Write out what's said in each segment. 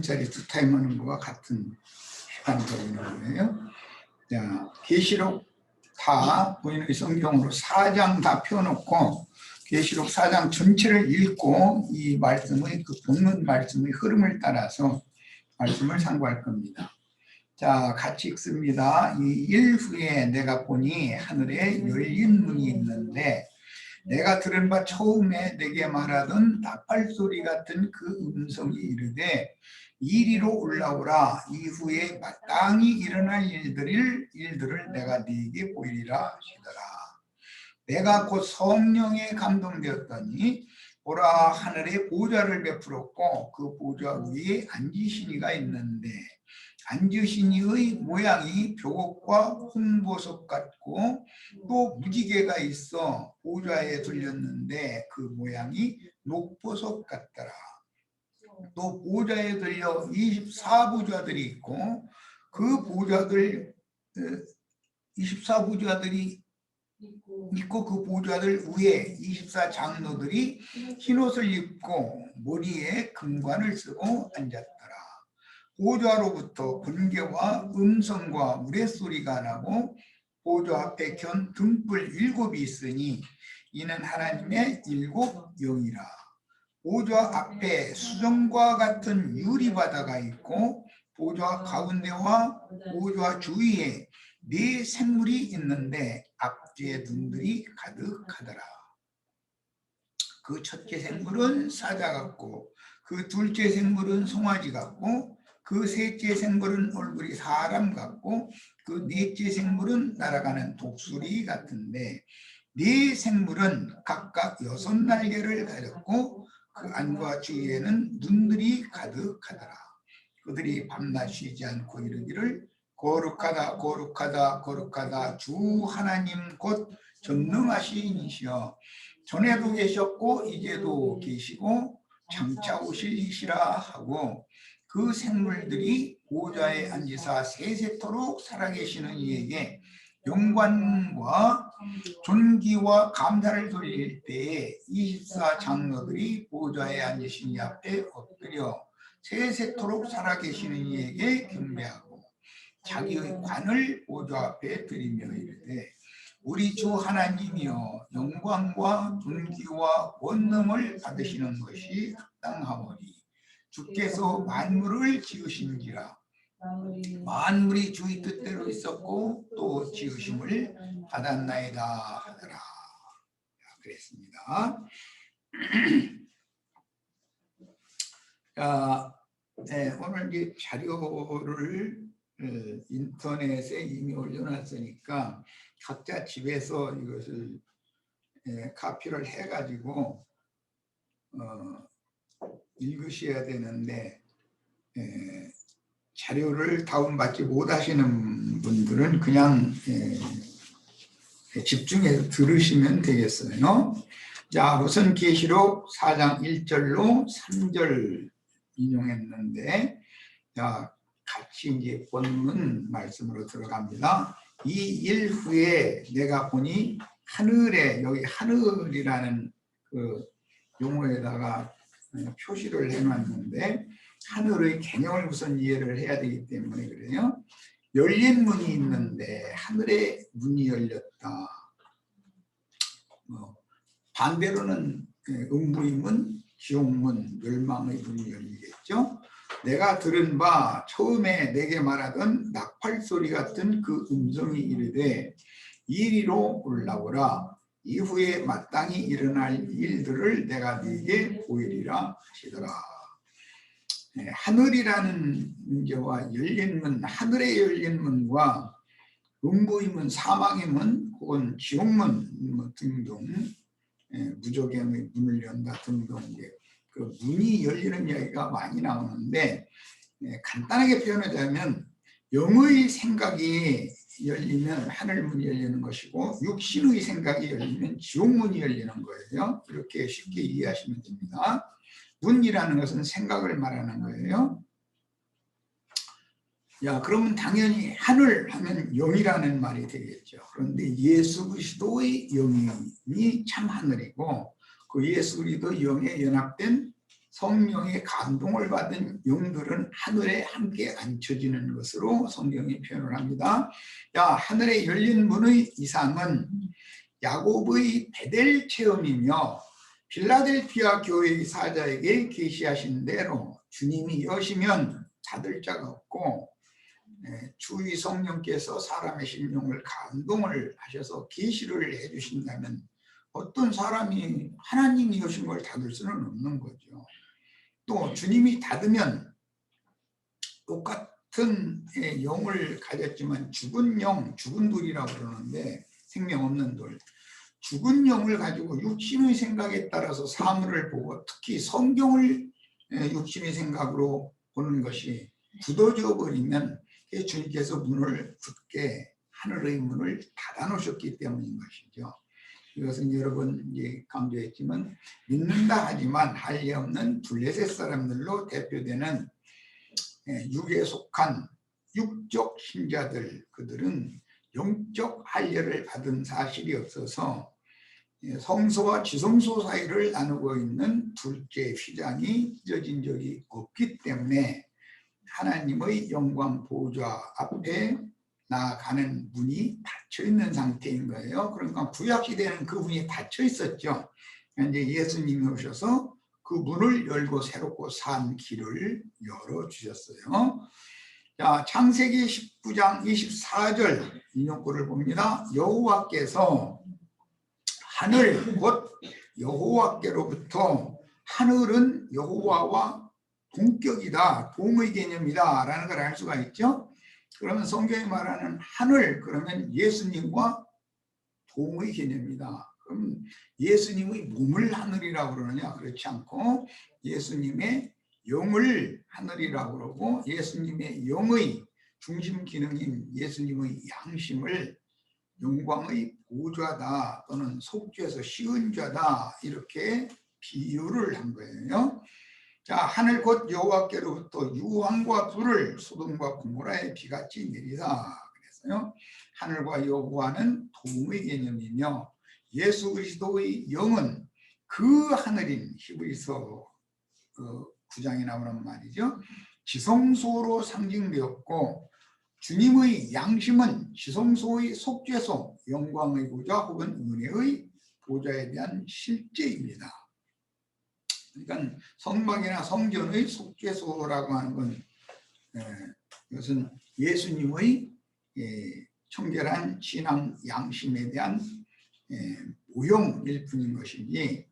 잠자리 2타임 하는 거와 같은 시간 걸리는 거예요. 자, 계시록 다 보이는 성경으로 4장 다 펴놓고 계시록 4장 전체를 읽고 이 말씀의 그 본문 말씀의 흐름을 따라서 말씀을 상고할 겁니다. 자, 같이 읽습니다. 이 일 후에 내가 보니 하늘에 열린 문이 있는데 내가 들은 바 처음에 내게 말하던 나팔소리 같은 그 음성이 이르되 이리로 올라오라. 이후에 마땅히 일어날 일들을 내가 네게 보이리라 하시더라. 내가 곧 성령에 감동되었더니 보라, 하늘에 보좌를 베풀었고 그 보좌 위에 앉으신 이가 있는데 앉으신 이의 모양이 벽옥과 홍보석 같고 또 무지개가 있어 보좌에 들렸는데 그 모양이 녹보석 같더라. 또 보좌에 들려 24보좌들이 있고 그 보좌들 24보좌들이 있고 그 보좌들 위에 24장로들이 흰옷을 입고 머리에 금관을 쓰고 앉았더라. 보좌로부터 번개와 음성과 우레소리가 나고 보좌 앞에 켠 등불 7이 있으니 이는 하나님의 7 영이라. 보좌 앞에 수정과 같은 유리바다가 있고 보좌 가운데와 보좌 주위에 4 생물이 있는데 앞뒤에 눈들이 가득하더라. 그 첫째 생물은 사자 같고 그 둘째 생물은 송아지 같고 그 셋째 생물은 얼굴이 사람 같고 그 넷째 생물은 날아가는 독수리 같은데 4 생물은 각각 6 날개를 가졌고 그 안과 주위에는 눈들이 가득하더라. 그들이 밤낮 쉬지 않고 이르기를 거룩하다 거룩하다 거룩하다 주 하나님 곧 전능하신 이시여 전에도 계셨고 이제도 계시고 장차 오실 이시라 하고 그 생물들이 보좌에 앉으사 세세토록 살아계시는 이에게 영광과 존귀와 감사를 돌릴 때에 24장로들이 보좌에 앉으신 이 앞에 엎드려 세세토록 살아계시는 이에게 경배하고 자기의 관을 보좌 앞에 드리며 이르되 우리 주 하나님이여 영광과 존귀와 권능을 받으시는 것이 합당하오니 주께서 만물을 지으신지라. 만물이 주의 뜻대로 있었고 또 지으심을 받았나이다 하더라. 그랬습니다. 자, 네, 오늘 이제 자료를 인터넷에 이미 올려놨으니까 각자 집에서 이것을 카피를 해가지고 읽으셔야 되는데 자료를 다운받지 못하시는 분들은 그냥 집중해서 들으시면 되겠어요. 자, 우선 계시록 4장 1절로 3절 인용했는데, 자, 같이 이제 본문 말씀으로 들어갑니다. 이 일 후에 내가 보니 하늘에, 여기 하늘이라는 그 용어에다가 표시를 해놨는데 하늘의 개념을 우선 이해를 해야 되기 때문에 그래요. 열린 문이 있는데 하늘에 문이 열렸다. 반대로는 음부의 문, 지옥문, 멸망의 문이 열리겠죠. 내가 들은 바 처음에 내게 말하던 나팔소리 같은 그 음성이 이르되 이리로 올라오라. 이후에 마땅히 일어날 일들을 내가 네게 보이리라 하시더라. 하늘이라는 문제와 열린 문, 하늘의 열린 문과 음부의 문, 사망의 문, 혹은 지옥문 등등 무적의 문을 연다 등등 그 문이 열리는 이야기가 많이 나오는데 간단하게 표현하자면 영의 생각이 열리면 하늘문이 열리는 것이고 육신의 생각이 열리면 지옥문이 열리는 거예요. 이렇게 쉽게 이해하시면 됩니다. 문이라는 것은 생각을 말하는 거예요. 야, 그러면 당연히 하늘 하면 영이라는 말이 되겠죠. 그런데 예수 그리스도의 영이 참 하늘이고 그 예수 그리스도 영에 연합된 성령의 감동을 받은 영들은 하늘에 함께 앉혀지는 것으로 성경이 표현을 합니다. 하늘에 열린 문의 이상은 야곱의 베델 체험이며 필라델피아 교회의 사자에게 계시하신 대로 주님이 여시면 닫을 자가 없고, 주의 성령께서 사람의 심령을 감동을 하셔서 계시를 해주신다면 어떤 사람이 하나님이 여신 걸 닫을 수는 없는 거죠. 또 주님이 닫으면 똑같은 영을 가졌지만 죽은 영, 죽은 돌이라고 그러는데 생명 없는 돌, 죽은 영을 가지고 육신의 생각에 따라서 사물을 보고 특히 성경을 육신의 생각으로 보는 것이 굳어져 버리면 주님께서 문을 굳게 하늘의 문을 닫아 놓으셨기 때문인 것이죠. 이것은 여러 번 강조했지만 믿는다 하지만 할례 없는 블레셋 사람들로 대표되는 육에 속한 육적 신자들, 그들은 영적 할례를 받은 사실이 없어서 성소와 지성소 사이를 나누고 있는 둘째 휘장이 찢어진 적이 없기 때문에 하나님의 영광 보좌 앞에 나아가는 문이 닫혀 있는 상태인 거예요. 그러니까 구약 시대는 그 문이 닫혀 있었죠. 이제 예수님이 오셔서 그 문을 열고 새롭고 산 길을 열어 주셨어요. 자, 창세기 19장 24절 인용구를 봅니다. 여호와께서 하늘 곧 여호와께로부터, 하늘은 여호와와 동격이다, 동의 개념이다 라는 걸 알 수가 있죠. 그러면 성경이 말하는 하늘, 그러면 예수님과 동의 개념이다. 그럼 예수님의 몸을 하늘이라고 그러느냐? 그렇지 않고 예수님의 영을 하늘이라고 그러고, 예수님의 영의 중심 기능인 예수님의 양심을 영광의 보좌다 또는 속죄에서 씌운 자다, 이렇게 비유를 한 거예요. 자, 하늘 곧 여호와께로부터 유황과 불을 소돔과 고모라의 비같이 내리다 그랬어요. 하늘과 여호와는 동의 개념이며 예수 그리스도의 영은 그 하늘인 히브리서 9장에 나오는 말이죠. 지성소로 상징되었고, 주님의 양심은 지성소의 속죄소, 영광의 보좌 혹은 은혜의 보좌에 대한 실제입니다. 그러니까 성막이나 성전의 속죄소라고 하는 건 이것은 예수님의 청결한 신앙 양심에 대한 모형일 뿐인 것이지,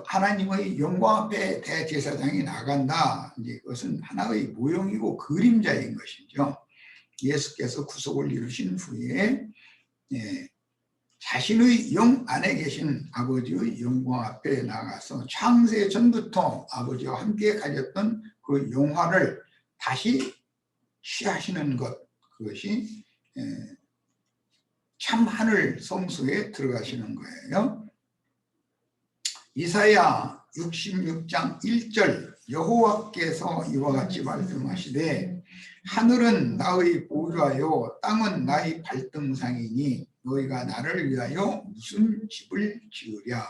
하나님의 영광 앞에 대제사장이 나간다, 이제 그것은 하나의 모형이고 그림자인 것이죠. 예수께서 구속을 이루신 후에 자신의 영 안에 계신 아버지의 영광 앞에 나가서 창세 전부터 아버지와 함께 가졌던 그 영화를 다시 취하시는 것, 그것이 참 하늘 성소에 들어가시는 거예요. 이사야 66장 1절 여호와께서 이와 같이 말씀하시되, 하늘은 나의 보좌요 땅은 나의 발등상이니 너희가 나를 위하여 무슨 집을 지으랴.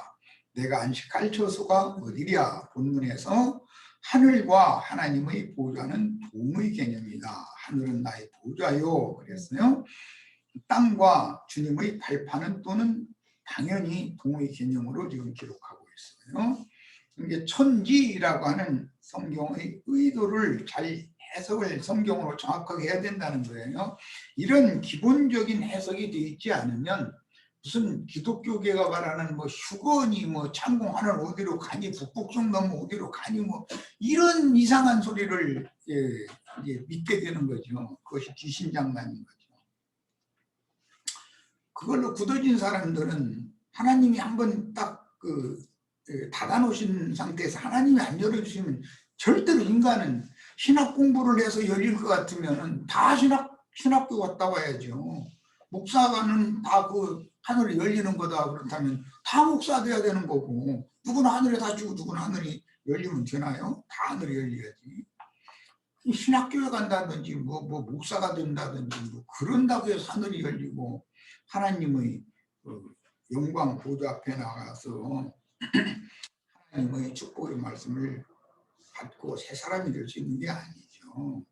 내가 안식할 처소가 어디랴. 본문에서 하늘과 하나님의 보좌는 동의 개념이다. 하늘은 나의 보좌요 그랬어요. 땅과 주님의 발판은 또는 당연히 동의 개념으로 지금 기록하고 있어요. 이게 천지라고 하는 성경의 의도를 잘 해석을 성경으로 정확하게 해야 된다는 거예요. 이런 기본적인 해석이 되어 있지 않으면 무슨 기독교계가 말하는 뭐 휴거니 뭐 창공 하늘 어디로 가니 북북성 넘어 어디로 가니 뭐 이런 이상한 소리를 믿게 되는 거죠. 그것이 귀신장난인 거죠. 그걸로 굳어진 사람들은 하나님이 한번 딱 닫아놓으신 상태에서 하나님이 안 열어주시면 절대로 인간은 신학 공부를 해서 열릴 것 같으면 다 신학교 갔다 와야죠. 목사가는 다 그 하늘이 열리는 거다 그렇다면 다 목사 돼야 되는 거고, 누구는 하늘에 닫히고 누구는 하늘이 열리면 되나요? 다 하늘이 열려야지. 신학교에 간다든지 뭐 목사가 된다든지 뭐 그런다고 해서 하늘이 열리고 하나님의 영광 보좌 앞에 나가서 하나님의 축복의 말씀을 받고 새 사람이 될 수 있는 게 아니죠.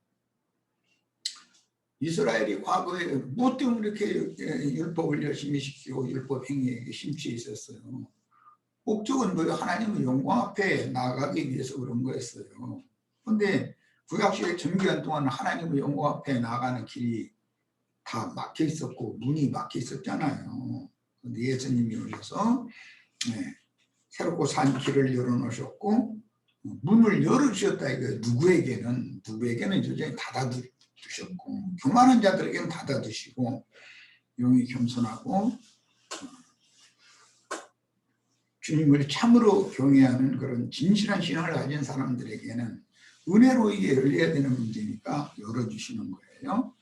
이스라엘이 과거에 무엇 때문에 이렇게 율법을 열심히 지키고 율법 행위에 심취해 있었어요? 목적은 뭐예요? 하나님의 영광 앞에 나아가기 위해서 그런 거였어요. 그런데 구약시대 정기간 동안 하나님의 영광 앞에 나아가는 길이 다 막혀 있었고 문이 막혀 있었잖아요. 그런데 예수님이 오셔서 새롭고 산 길을 열어놓으셨고 문을 열어주셨다 이거예요. 누구에게는 여전히 닫아두셨고 교만한 자들에게는 닫아두시고 영이 겸손하고 주님을 참으로 경외하는 그런 진실한 신앙을 가진 사람들에게는 은혜로 이게 열려야 되는 문제니까 열어주시는 거예요.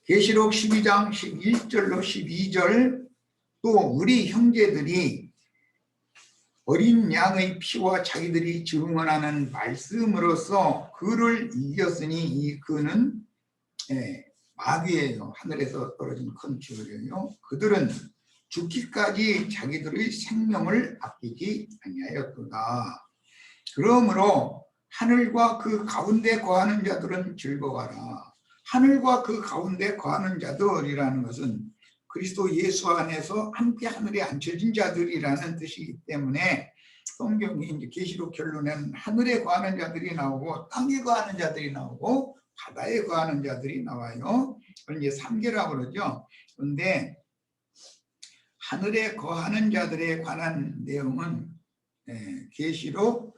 계시록 12장 11절로 12절 또 우리 형제들이 어린 양의 피와 자기들이 증언하는 말씀으로써 그를 이겼으니 이 그는 마귀예요. 하늘에서 떨어진 큰 비율이에요. 그들은 죽기까지 자기들의 생명을 아끼지 아니하였도다. 그러므로 하늘과 그 가운데 거하는 자들은 즐거워하라. 하늘과 그 가운데 거하는 자들이라는 것은 그리스도 예수 안에서 함께 하늘에 앉혀진 자들이라는 뜻이기 때문에 성경이 이제 계시록 결론에는 하늘에 거하는 자들이 나오고 땅에 거하는 자들이 나오고 바다에 거하는 자들이 나와요. 그걸 이제 3계라고 그러죠. 그런데 하늘에 거하는 자들에 관한 내용은 계시록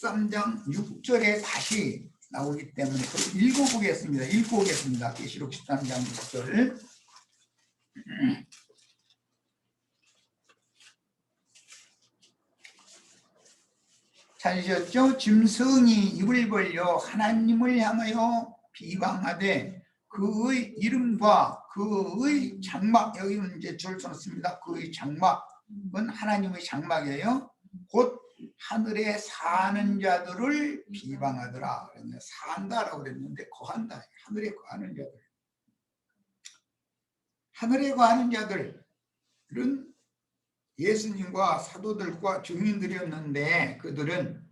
13장 6절에 다시 나오기 때문에 읽어보겠습니다. 계시록 13장 6절을 찾으셨죠? 짐승이 입을 벌려 하나님을 향하여 비방하되 그의 이름과 그의 장막, 여기는 이제 줄 썼습니다. 그의 장막은 하나님의 장막이에요. 곧 하늘에 사는 자들을 비방하더라. 산다라고 그랬는데 거한다. 하늘에 거하는 자들. 하늘에 거하는 자들은 예수님과 사도들과 증인들이었는데 그들은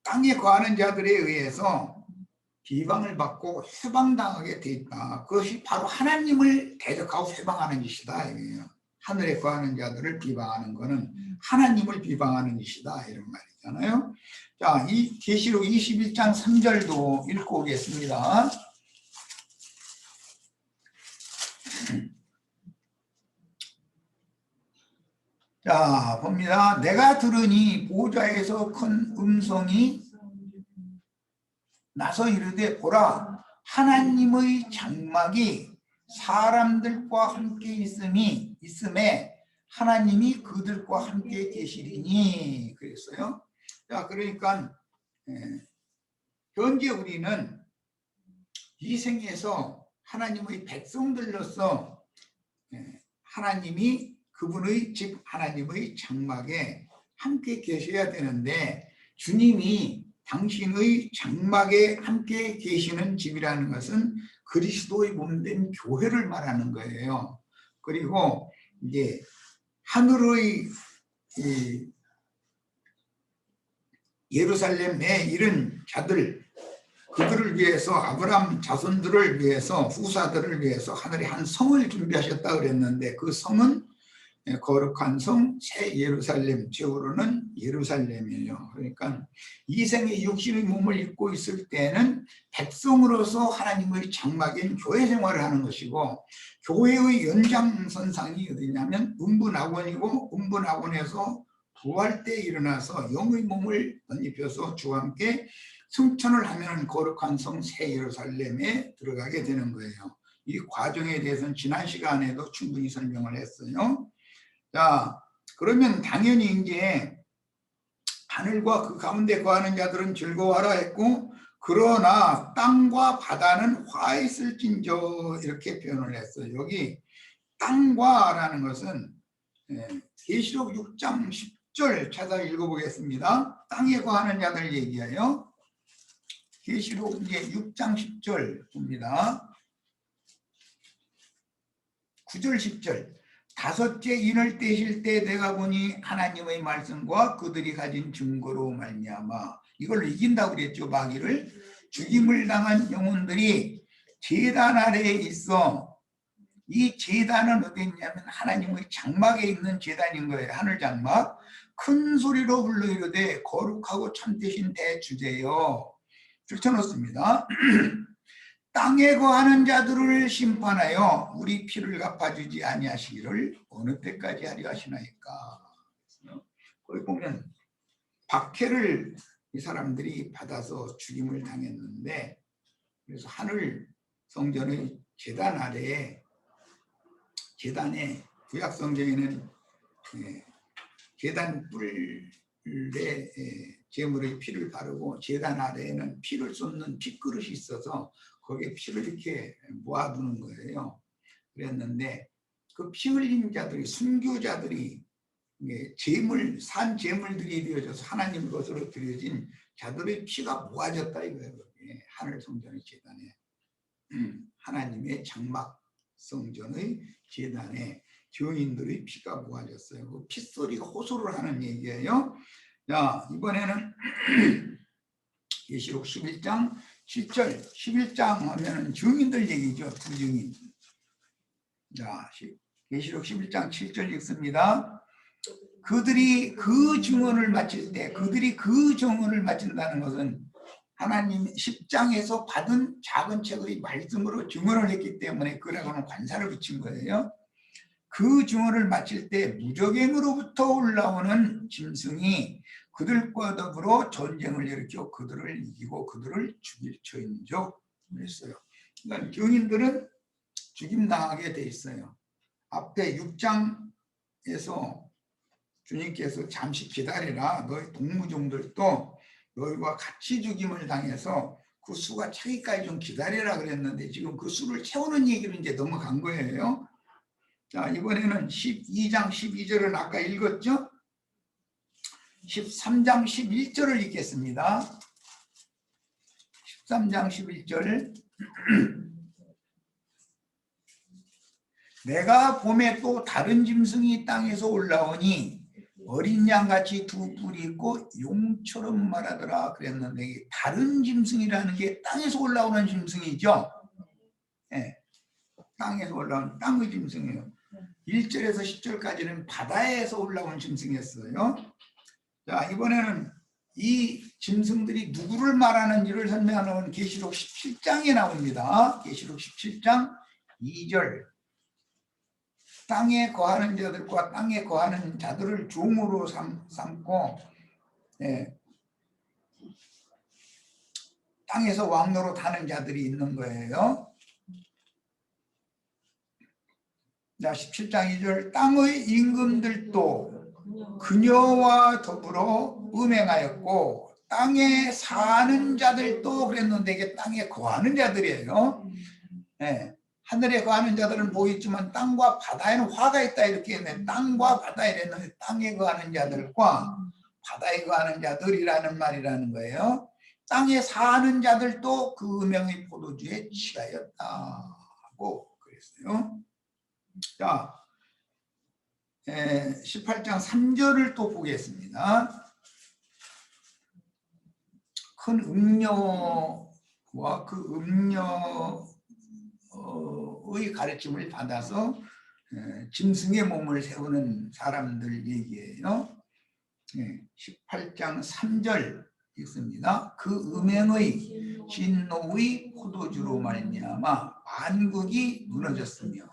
땅에 거하는 자들에 의해서 비방을 받고 회방당하게 돼 있다. 그것이 바로 하나님을 대적하고 회방하는 짓이다. 이거예요. 하늘에 거하는 자들을 비방하는 것은 하나님을 비방하는 짓이다. 이런 말이잖아요. 자, 이 계시록 21장 3절도 읽고 오겠습니다. 자, 봅니다. 내가 들으니 보좌에서 큰 음성이 나서 이르되 보라 하나님의 장막이 사람들과 함께 있음에 하나님이 그들과 함께 계시리니 그랬어요. 자, 그러니까 현재 우리는 이 생에서 하나님의 백성들로서 하나님이 그분의 즉 하나님의 장막에 함께 계셔야 되는데 주님이 당신의 장막에 함께 계시는 집이라는 것은 그리스도의 몸된 교회를 말하는 거예요. 그리고 이제 하늘의 예루살렘에 이른 자들 그들을 위해서 아브라함 자손들을 위해서 후사들을 위해서 하늘에 한 성을 준비하셨다 그랬는데 그 성은 거룩한 성 새 예루살렘, 제후로는 예루살렘이에요. 그러니까 이 생에 육신의 몸을 입고 있을 때는 백성으로서 하나님의 장막인 교회 생활을 하는 것이고 교회의 연장선상이 어디냐면 음부낙원이고 음부낙원에서 부활 때 일어나서 영의 몸을 덧입혀서 주와 함께 승천을 하면 거룩한 성 새 예루살렘에 들어가게 되는 거예요. 이 과정에 대해서는 지난 시간에도 충분히 설명을 했어요. 자, 그러면 당연히 이제 하늘과 그 가운데 거하는 자들은 즐거워하라 했고 그러나 땅과 바다는 화 있을진저 이렇게 표현을 했어요. 여기 땅과 라는 것은 계시록 6장 10절 찾아 읽어보겠습니다. 땅에 거하는 자들 얘기해요. 계시록 이제 6장 10절 봅니다. 9절 10절 다섯째 인을 떼실 때 내가 보니 하나님의 말씀과 그들이 가진 증거로 말미암아 이걸로 이긴다고 그랬죠. 마귀를. 죽임을 당한 영혼들이 제단 아래에 있어. 이 제단은 어디 있냐면 하나님의 장막에 있는 제단인 거예요. 하늘 장막. 큰 소리로 불러 이르되 거룩하고 참되신 대주제여. 줄쳐놓습니다. 땅에 거하는 자들을 심판하여 우리 피를 갚아주지 아니하시기를 어느 때까지 하려 하시나이까. 거기 보면 박해를 이 사람들이 받아서 죽임을 당했는데, 그래서 하늘 성전의 제단 아래에, 제단에 구약 성경에는 제단 뿔에 제물의 피를 바르고 제단 아래에는 피를 쏟는 핏그릇이 있어서 거기에 피를 이렇게 모아두는 거예요. 그랬는데 그 피 흘린 자들이, 순교자들이 제물, 산 제물들이 되어져서 하나님 것으로 드려진 자들의 피가 모아졌다 이거예요. 하늘 성전의 제단에, 하나님의 장막 성전의 제단에 교인들의 피가 모아졌어요. 그 핏소리가 호소를 하는 얘기예요. 자, 이번에는 계시록 11장 7절, 11장 하면은 증인들 얘기죠. 두 증인. 자, 계시록 11장 7절 읽습니다. 그들이 그 증언을 마칠 때, 그들이 그 증언을 마친다는 것은 하나님 10장에서 받은 작은 책의 말씀으로 증언을 했기 때문에 그라고는 관사를 붙인 거예요. 그 증언을 마칠 때 무적행으로부터 올라오는 짐승이 그들과 더불어 전쟁을 일으켜 그들을 이기고 그들을 죽일 처인적 그랬어요. 그러니까 증인들은 죽임당하게 돼 있어요. 앞에 6장에서 주님께서 잠시 기다리라, 너희 동무종들도 너희와 같이 죽임을 당해서 그 수가 차기까지 좀 기다리라 그랬는데 지금 그 수를 채우는 얘기로 이제 넘어간 거예요. 자, 이번에는 12장 12절은 아까 읽었죠? 13장 11절을 읽겠습니다. 13장 11절. 내가 봄에 또 다른 짐승이 땅에서 올라오니 어린 양같이 두 뿔이 있고 용처럼 말하더라 그랬는데, 다른 짐승이라는 게 땅에서 올라오는 짐승이죠. 네. 땅에서 올라오는 땅의 짐승이에요. 1절에서 10절까지는 바다에서 올라온 짐승이었어요. 자, 이번에는 이 짐승들이 누구를 말하는지를 설명하는 계시록 17장에 나옵니다. 계시록 17장 2절. 땅에 거하는 자들과 땅에 거하는 자들을 종으로 삼고 땅에서 왕노로 타는 자들이 있는 거예요. 자, 17장 2절. 땅의 임금들도 그녀와 더불어 음행하였고 땅에 사는 자들도 그랬는데 이게 땅에 거하는 자들이에요. 네. 하늘에 거하는 자들은 보이지만 땅과 바다에는 화가 있다 이렇게 했는데 땅과 바다에 있는 땅에 거하는 자들과 바다에 거하는 자들이라는 말이라는 거예요. 땅에 사는 자들도 그 음행의 포도주에 취하였다고 그랬어요. 자, 18장 3절을 또 보겠습니다. 큰 음녀와 그 음녀의 가르침을 받아서 짐승의 몸을 세우는 사람들 얘기예요. 18장 3절 읽습니다. 그 음행의 진노의 포도주로 말미암아 만국이 무너졌으며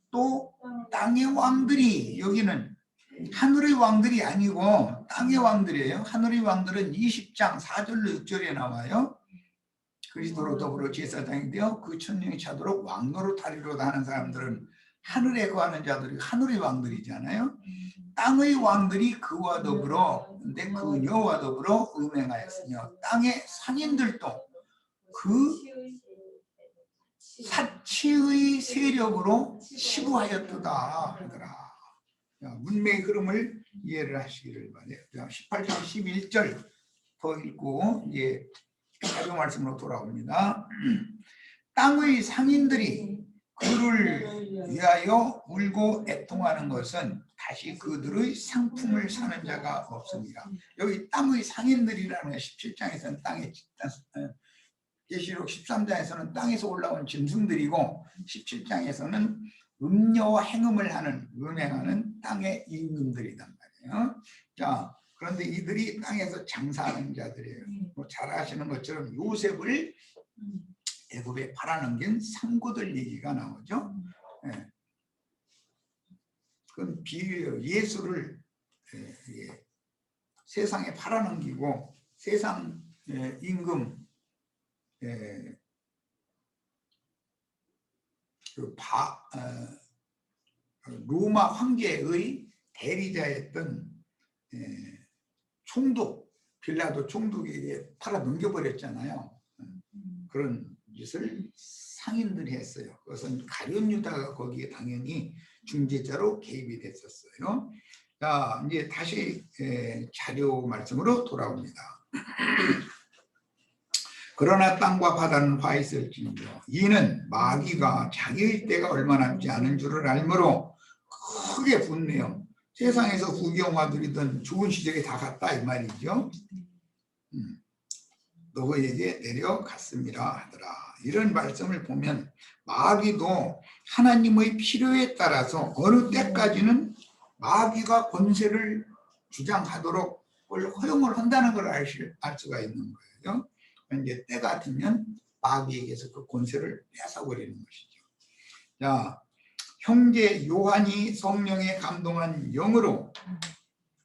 또 땅의 왕들이, 여기는 하늘의 왕들이 아니고 땅의 왕들이에요. 하늘의 왕들은 20장 4절로 6절에 나와요. 그리스도로 더불어 제사장이 되어 그 천명이 차도록 왕노릇 하리로다 하는 사람들은 하늘에 거하는 자들이 하늘의 왕들이잖아요. 땅의 왕들이 그와 더불어, 근데 그녀와 더불어 음행하였으며 땅의 상인들도 그 사치의 세력으로 치부하였도다 하더라. 문맥의 흐름을 이해를 하시기를 바래요. 18장 11절 더 읽고 이제 가정 말씀으로 돌아옵니다. 땅의 상인들이 그를 위하여 울고 애통하는 것은 다시 그들의 상품을 사는 자가 없습니다. 여기 땅의 상인들이라는 게 17장에서는 계시록 13장에서는 땅에서 올라온 짐승들이고 17장에서는 음녀와 행음을 하는 음행하는 땅의 임금들이란 말이에요. 자, 그런데 이들이 땅에서 장사하는 자들이에요. 뭐 잘 아시는 것처럼 요셉을 애굽에 팔아넘긴 상고들 얘기가 나오죠. 예. 그건 비유예요. 예수를 세상에 팔아넘기고 세상 임금 로마 황제의 대리자였던 총독 빌라도 총독에게 팔아 넘겨버렸잖아요. 그런 짓을 상인들이 했어요. 그것은 가룟 유다가 거기에 당연히 중재자로 개입이 됐었어요. 자, 이제 다시 자료 말씀으로 돌아옵니다. 그러나 땅과 바다는 화 있을지니라. 이는 마귀가 자기의 때가 얼마 남지 않은 줄을 알므로 크게 분내요. 세상에서 구경화 누리던 좋은 시절이 다 갔다 이 말이죠. 너희에게 내려갔습니다 하더라. 이런 말씀을 보면 마귀도 하나님의 필요에 따라서 어느 때까지는 마귀가 권세를 주장하도록 허용을 한다는 걸 알 수가 있는 거예요. 이제 때가 되면 마귀에게서 그 권세를 뺏어버리는 것이죠. 자, 형제 요한이 성령에 감동한 영으로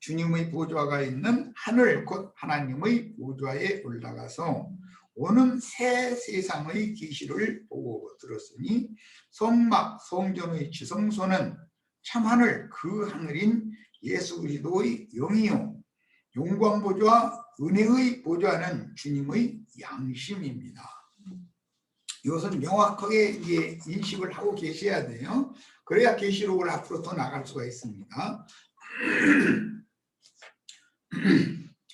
주님의 보좌가 있는 하늘 곧 하나님의 보좌에 올라가서 오는 새 세상의 계시를 보고 들었으니 성막 성전의 지성소는 참 하늘 그 하늘인 예수 그리스도의 영이요 영광 보좌 은혜의 보좌는 주님의 양심입니다. 이것은 명확하게 이제 인식을 하고 계셔야 돼요. 그래야 계시록을 앞으로 더 나갈 수가 있습니다.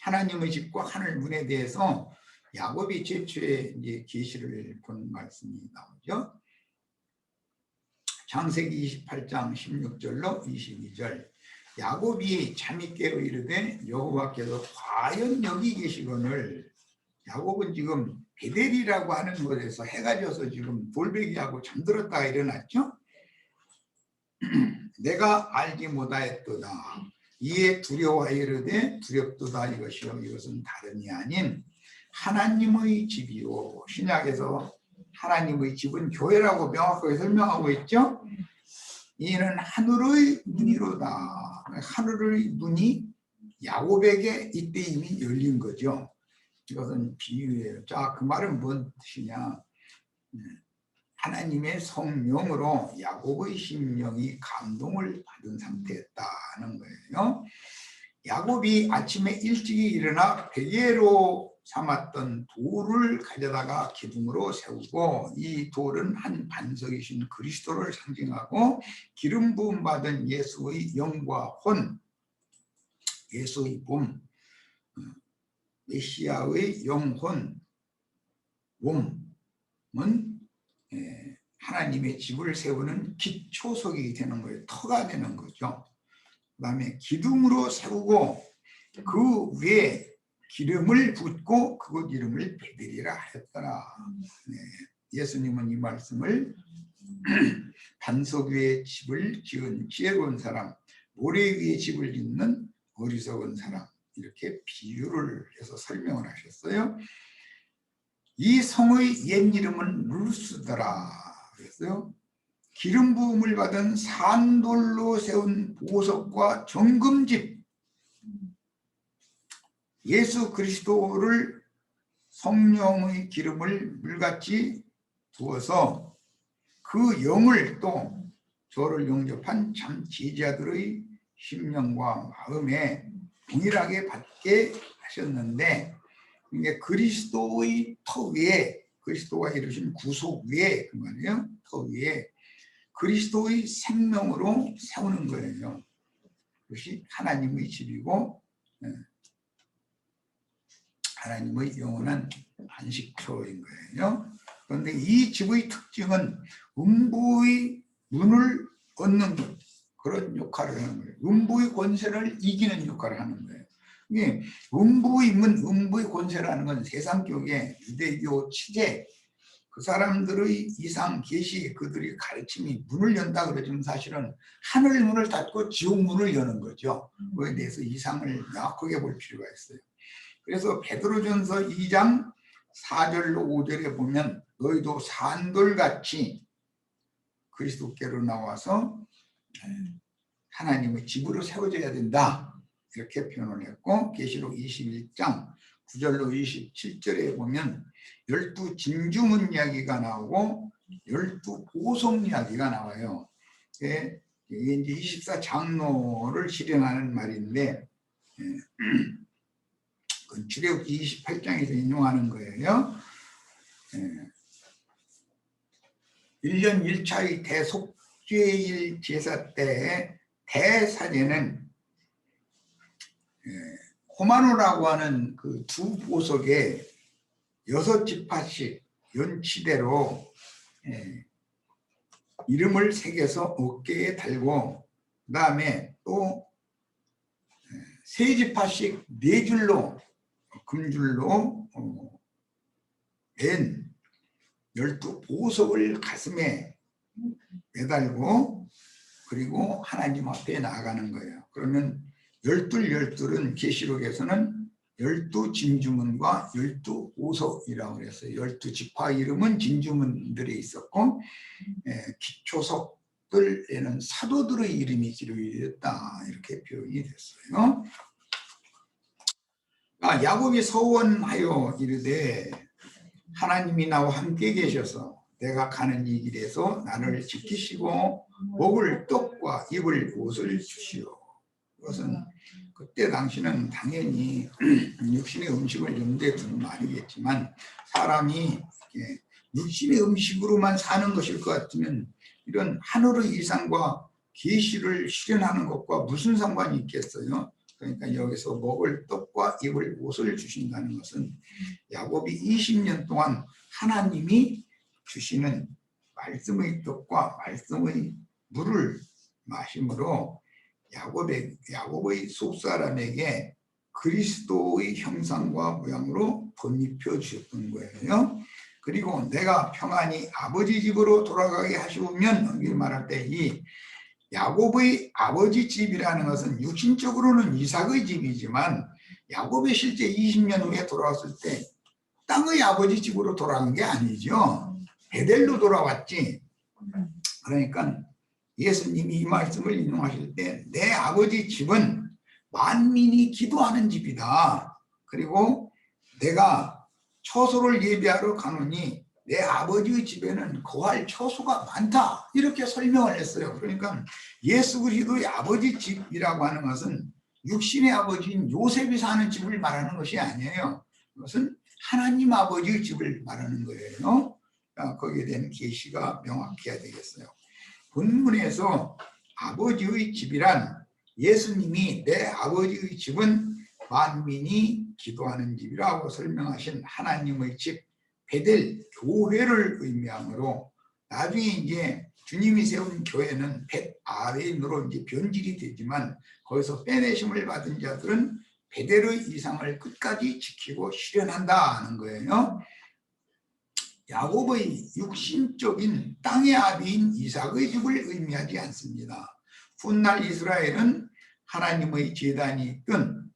하나님의 집과 하늘 문에 대해서 야곱이 최초의 이제 계시를 본 말씀이 나오죠. 창세기 28장 16절로 22절. 야곱이 잠이 깨어 이르되 여호와께서 과연 여기 계시거늘. 야곱은 지금 베델이라고 하는 곳에서 해가 져서 지금 돌베기하고 잠들었다가 일어났죠. 내가 알지 못하였도다. 이에 두려워하여 이르되 두렵도다. 이것이요 이것은 다름이 아닌 하나님의 집이요. 신약에서 하나님의 집은 교회라고 명확하게 설명하고 있죠. 이는 하늘의 눈이로다. 하늘의 눈이 야곱에게 이때 이미 열린 거죠. 이것은 비유예요. 자, 그 말은 뭔 뜻이냐? 하나님의 성령으로 야곱의 심령이 감동을 받은 상태였다는 거예요. 야곱이 아침에 일찍이 일어나 베개로 삼았던 돌을 가져다가 기둥으로 세우고, 이 돌은 한 반석이신 그리스도를 상징하고 기름 부음 받은 예수의 영과 혼, 예수의 몸, 메시아의 영혼, 몸은 하나님의 집을 세우는 기초석이 되는 거예요. 터가 되는 거죠. 그 다음에 기둥으로 세우고 그 위에 기름을 붓고 그 기름을 베델이라 하였더라. 예수님은 이 말씀을 반석 위에 집을 지은 지혜로운 사람, 모래 위에 집을 짓는 어리석은 사람, 이렇게 비유를 해서 설명을 하셨어요. 이 성의 옛 이름은 루스더라 그랬어요. 기름 부음을 받은 산돌로 세운 보석과 정금집, 예수 그리스도를 성령의 기름을 물같이 부어서 그 영을 또 저를 영접한 참 제자들의 심령과 마음에 동일하게 받게 하셨는데, 이게 그리스도의 터 위에, 그리스도가 이루신 구속 위에, 그 말이에요. 터 위에 그리스도의 생명으로 세우는 거예요. 그것이 하나님의 집이고 하나님의 영원한 안식처인 거예요. 그런데 이 집의 특징은 음부의 문을 얻는 그런 역할을 하는 거예요. 음부의 권세를 이기는 역할을 하는 거예요. 이게 음부의 문, 음부의 권세라는 건 세상교계, 유대교, 치제 그 사람들의 이상 계시 그들이 가르침이 문을 연다 그러지만 사실은 하늘 문을 닫고 지옥 문을 여는 거죠. 그에 대해서 이상을 명확하게 볼 필요가 있어요. 그래서 베드로전서 2장 4절로 5절에 보면 너희도 산돌같이 그리스도께로 나와서 하나님의 집으로 세워져야 된다 이렇게 표현을 했고, 계시록 21장 9절로 27절에 보면 12 진주문 이야기가 나오고 12 보석 이야기가 나와요. 이게 이제 24 장로를 실현하는 말인데 출애굽기 28장에서 인용하는 거예요. 1년 1차의 대속죄일 제사 때 대사제는 호마노라고 하는 그 두 보석에 6지파씩 연치대로 이름을 새겨서 어깨에 달고, 그 다음에 또 3지파씩 4줄로 금줄로 맨 12 보석을 가슴에 매달고 그리고 하나님 앞에 나아가는 거예요. 그러면 12은 계시록에서는 12 진주문과 12 보석이라고 그랬어요. 12지파 이름은 진주문들에 있었고 기초석들에는 사도들의 이름이 기록되었다 이렇게 표현이 됐어요. 야곱이 서원하여 이르되 하나님이 나와 함께 계셔서 내가 가는 이 길에서 나를 지키시고 먹을 떡과 입을 옷을 주시오. 그것은 그때 당시는 당연히 육신의 음식을 염두에 두는 말이겠지만, 사람이 육신의 음식으로만 사는 것일 것 같으면 이런 하늘의 이상과 계시를 실현하는 것과 무슨 상관이 있겠어요? 그러니까 여기서 먹을 떡과 입을 옷을 주신다는 것은 야곱이 20년 동안 하나님이 주시는 말씀의 떡과 말씀의 물을 마심으로 야곱의 속사람에게 그리스도의 형상과 모양으로 덧입혀 주셨던 거예요. 그리고 내가 평안히 아버지 집으로 돌아가게 하시면, 이렇게 말할 때 이 야곱의 아버지 집이라는 것은 육신적으로는 이삭의 집이지만 야곱이 실제 20년 후에 돌아왔을 때 땅의 아버지 집으로 돌아간 게 아니죠. 베델로 돌아왔지. 그러니까 예수님이 이 말씀을 인용하실 때 내 아버지 집은 만민이 기도하는 집이다. 그리고 내가 처소를 예비하러 가노니 내 아버지의 집에는 거할 처소가 많다. 이렇게 설명을 했어요. 그러니까 예수 그리스도의 아버지 집이라고 하는 것은 육신의 아버지인 요셉이 사는 집을 말하는 것이 아니에요. 그것은 하나님 아버지의 집을 말하는 거예요. 거기에 대한 계시가 명확해야 되겠어요. 본문에서 아버지의 집이란 예수님이 내 아버지의 집은 만민이 기도하는 집이라고 설명하신 하나님의 집 베델 교회를 의미하므로, 나중에 이제 주님이 세운 교회는 벳아벤으로 이제 변질이 되지만 거기서 빼내심을 받은 자들은 베델의 이상을 끝까지 지키고 실현한다는 거예요. 야곱의 육신적인 땅의 아비인 이삭의 집을 의미하지 않습니다. 훗날 이스라엘은 하나님의 제단이 있던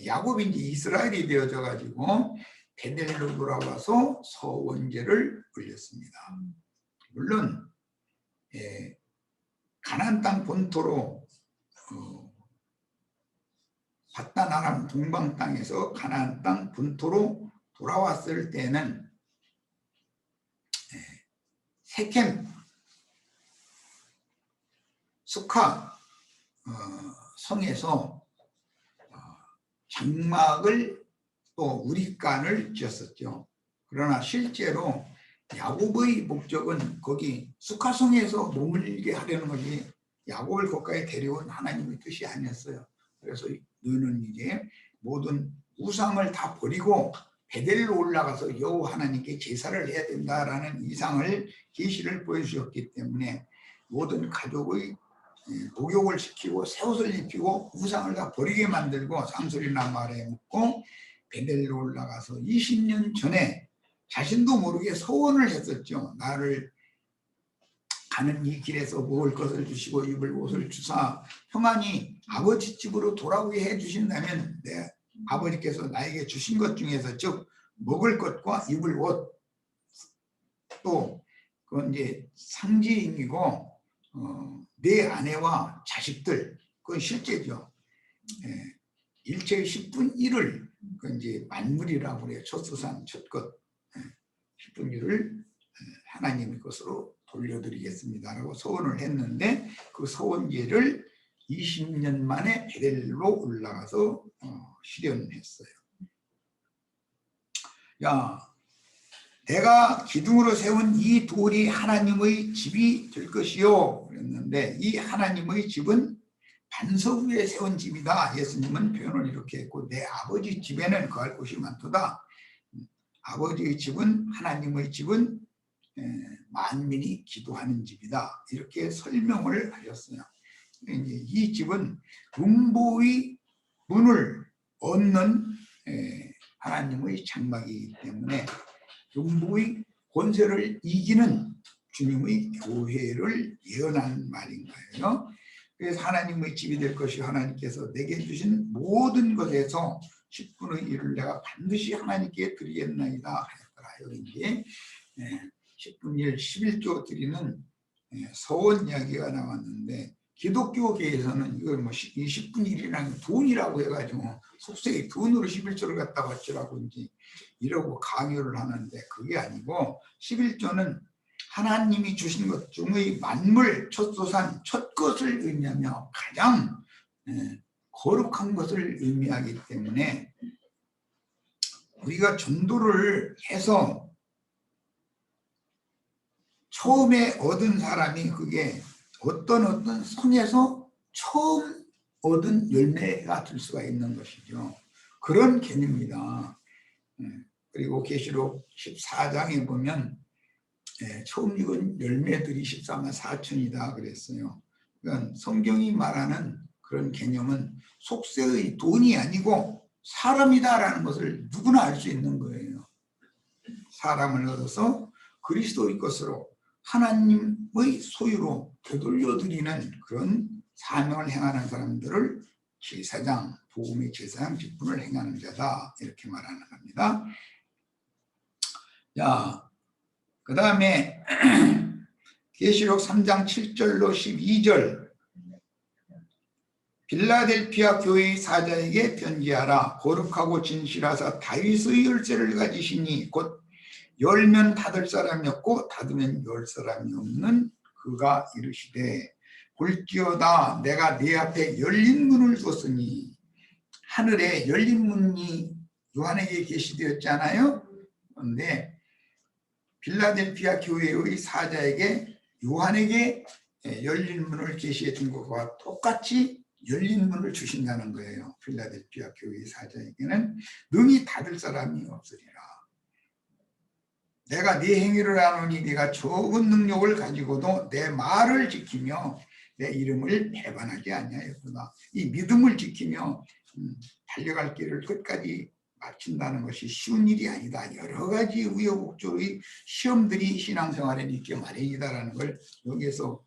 야곱이 이제 이스라엘이 되어져 가지고 베델로 돌아와서 서원제를 올렸습니다. 물론 가나안 땅 본토로 바단 아람 동방 땅에서 가나안 땅 본토로 돌아왔을 때는 세켐, 수카 성에서 장막을 또 우리간을 지었었죠. 그러나 실제로 야곱의 목적은 거기 수카성에서 머물게 하려는 것이 야곱을 거기까지 데려온 하나님의 뜻이 아니었어요. 그래서 너는 이제 모든 우상을 다 버리고 베델로 올라가서 여호와 하나님께 제사를 해야 된다라는 이상을 계시를 보여주셨기 때문에 모든 가족의 목욕을 시키고 새 옷을 입히고 우상을 다 버리게 만들고 상소리나 말에 묻고 베델로 올라가서 20년 전에 자신도 모르게 서원을 했었죠. 나를 가는 이 길에서 먹을 것을 주시고 입을 옷을 주사 평안히 아버지 집으로 돌아오게 해주신다면 내 아버지께서 나에게 주신 것 중에서 즉 먹을 것과 입을 옷 또 그건 이제 상징이고 내 아내와 자식들 그건 실제죠. 일체의 10분 1을 그건 이제 만물이라고 그래요. 첫수산 첫것 10분 1을 하나님의 것으로 돌려드리겠습니다라고 서원을 했는데 그 서원제를 20년 만에 베델로 올라가서 실현했어요. 야, 내가 기둥으로 세운 이 돌이 하나님의 집이 될 것이요 그랬는데 이 하나님의 집은 반석 위에 세운 집이다. 예수님은 표현을 이렇게 했고 내 아버지 집에는 거할 곳이 많도다. 아버지의 집은 하나님의 집은 만민이 기도하는 집이다. 이렇게 설명을 하셨어요. 이 집은 음보의 문을 얻는 하나님의 장막이기 때문에 음보의 권세를 이기는 주님의 교회를 예언하는 말인 거예요. 그래서 하나님의 집이 될 것이 하나님께서 내게 주신 모든 것에서 10분의 1을 내가 반드시 하나님께 드리겠나이다 하였더라. 여기 이제 10분 1, 11조 드리는 서원 이야기가 나왔는데 기독교계에서는 이걸 뭐 10분 1이라는 돈이라고 해가지고 속세의 돈으로 11조를 갖다가 어쩌라고 이제 이러고 강요를 하는데 그게 아니고 11조는 하나님이 주신 것 중의 만물 첫소산 첫 것을 의미하며 가장 거룩한 것을 의미하기 때문에 우리가 전도를 해서 처음에 얻은 사람이 그게 어떤 손에서 처음 얻은 열매가 될 수가 있는 것이죠. 그런 개념입니다. 그리고 계시록 14장에 보면 처음 익은 열매들이 14만 4천이다 그랬어요. 그러니까 성경이 말하는 그런 개념은 속세의 돈이 아니고 사람이다라는 것을 누구나 알 수 있는 거예요. 사람을 얻어서 그리스도의 것으로 하나님의 소유로 되돌려드리는 그런 사명을 행하는 사람들을 제사장, 복음의 제사장 직분을 행하는 자다 이렇게 말하는 겁니다. 자, 그 다음에 계시록 3장 7절로 12절 빌라델피아 교회의 사자에게 편지하라. 거룩하고 진실하사 다윗의 열쇠를 가지시니 곧 열면 닫을 사람이 없고 닫으면 열 사람이 없는 그가 이르시되 볼지어다 내가 네 앞에 열린 문을 뒀으니 하늘에 열린 문이 요한에게 계시되었잖아요. 그런데 빌라델피아 교회의 사자에게 요한에게 열린 문을 계시해 준 것과 똑같이 열린 문을 주신다는 거예요. 필라델피아 교회의 사자에게는 능히 닫을 사람이 없으리라. 내가 네 행위를 아노니 네가 적은 능력을 가지고도 내 말을 지키며 내 이름을 배반하지 아니하였구나. 이 믿음을 지키며 달려갈 길을 끝까지 마친다는 것이 쉬운 일이 아니다. 여러 가지 우여곡절의 시험들이 신앙생활에 있게 마련이다라는 걸 여기에서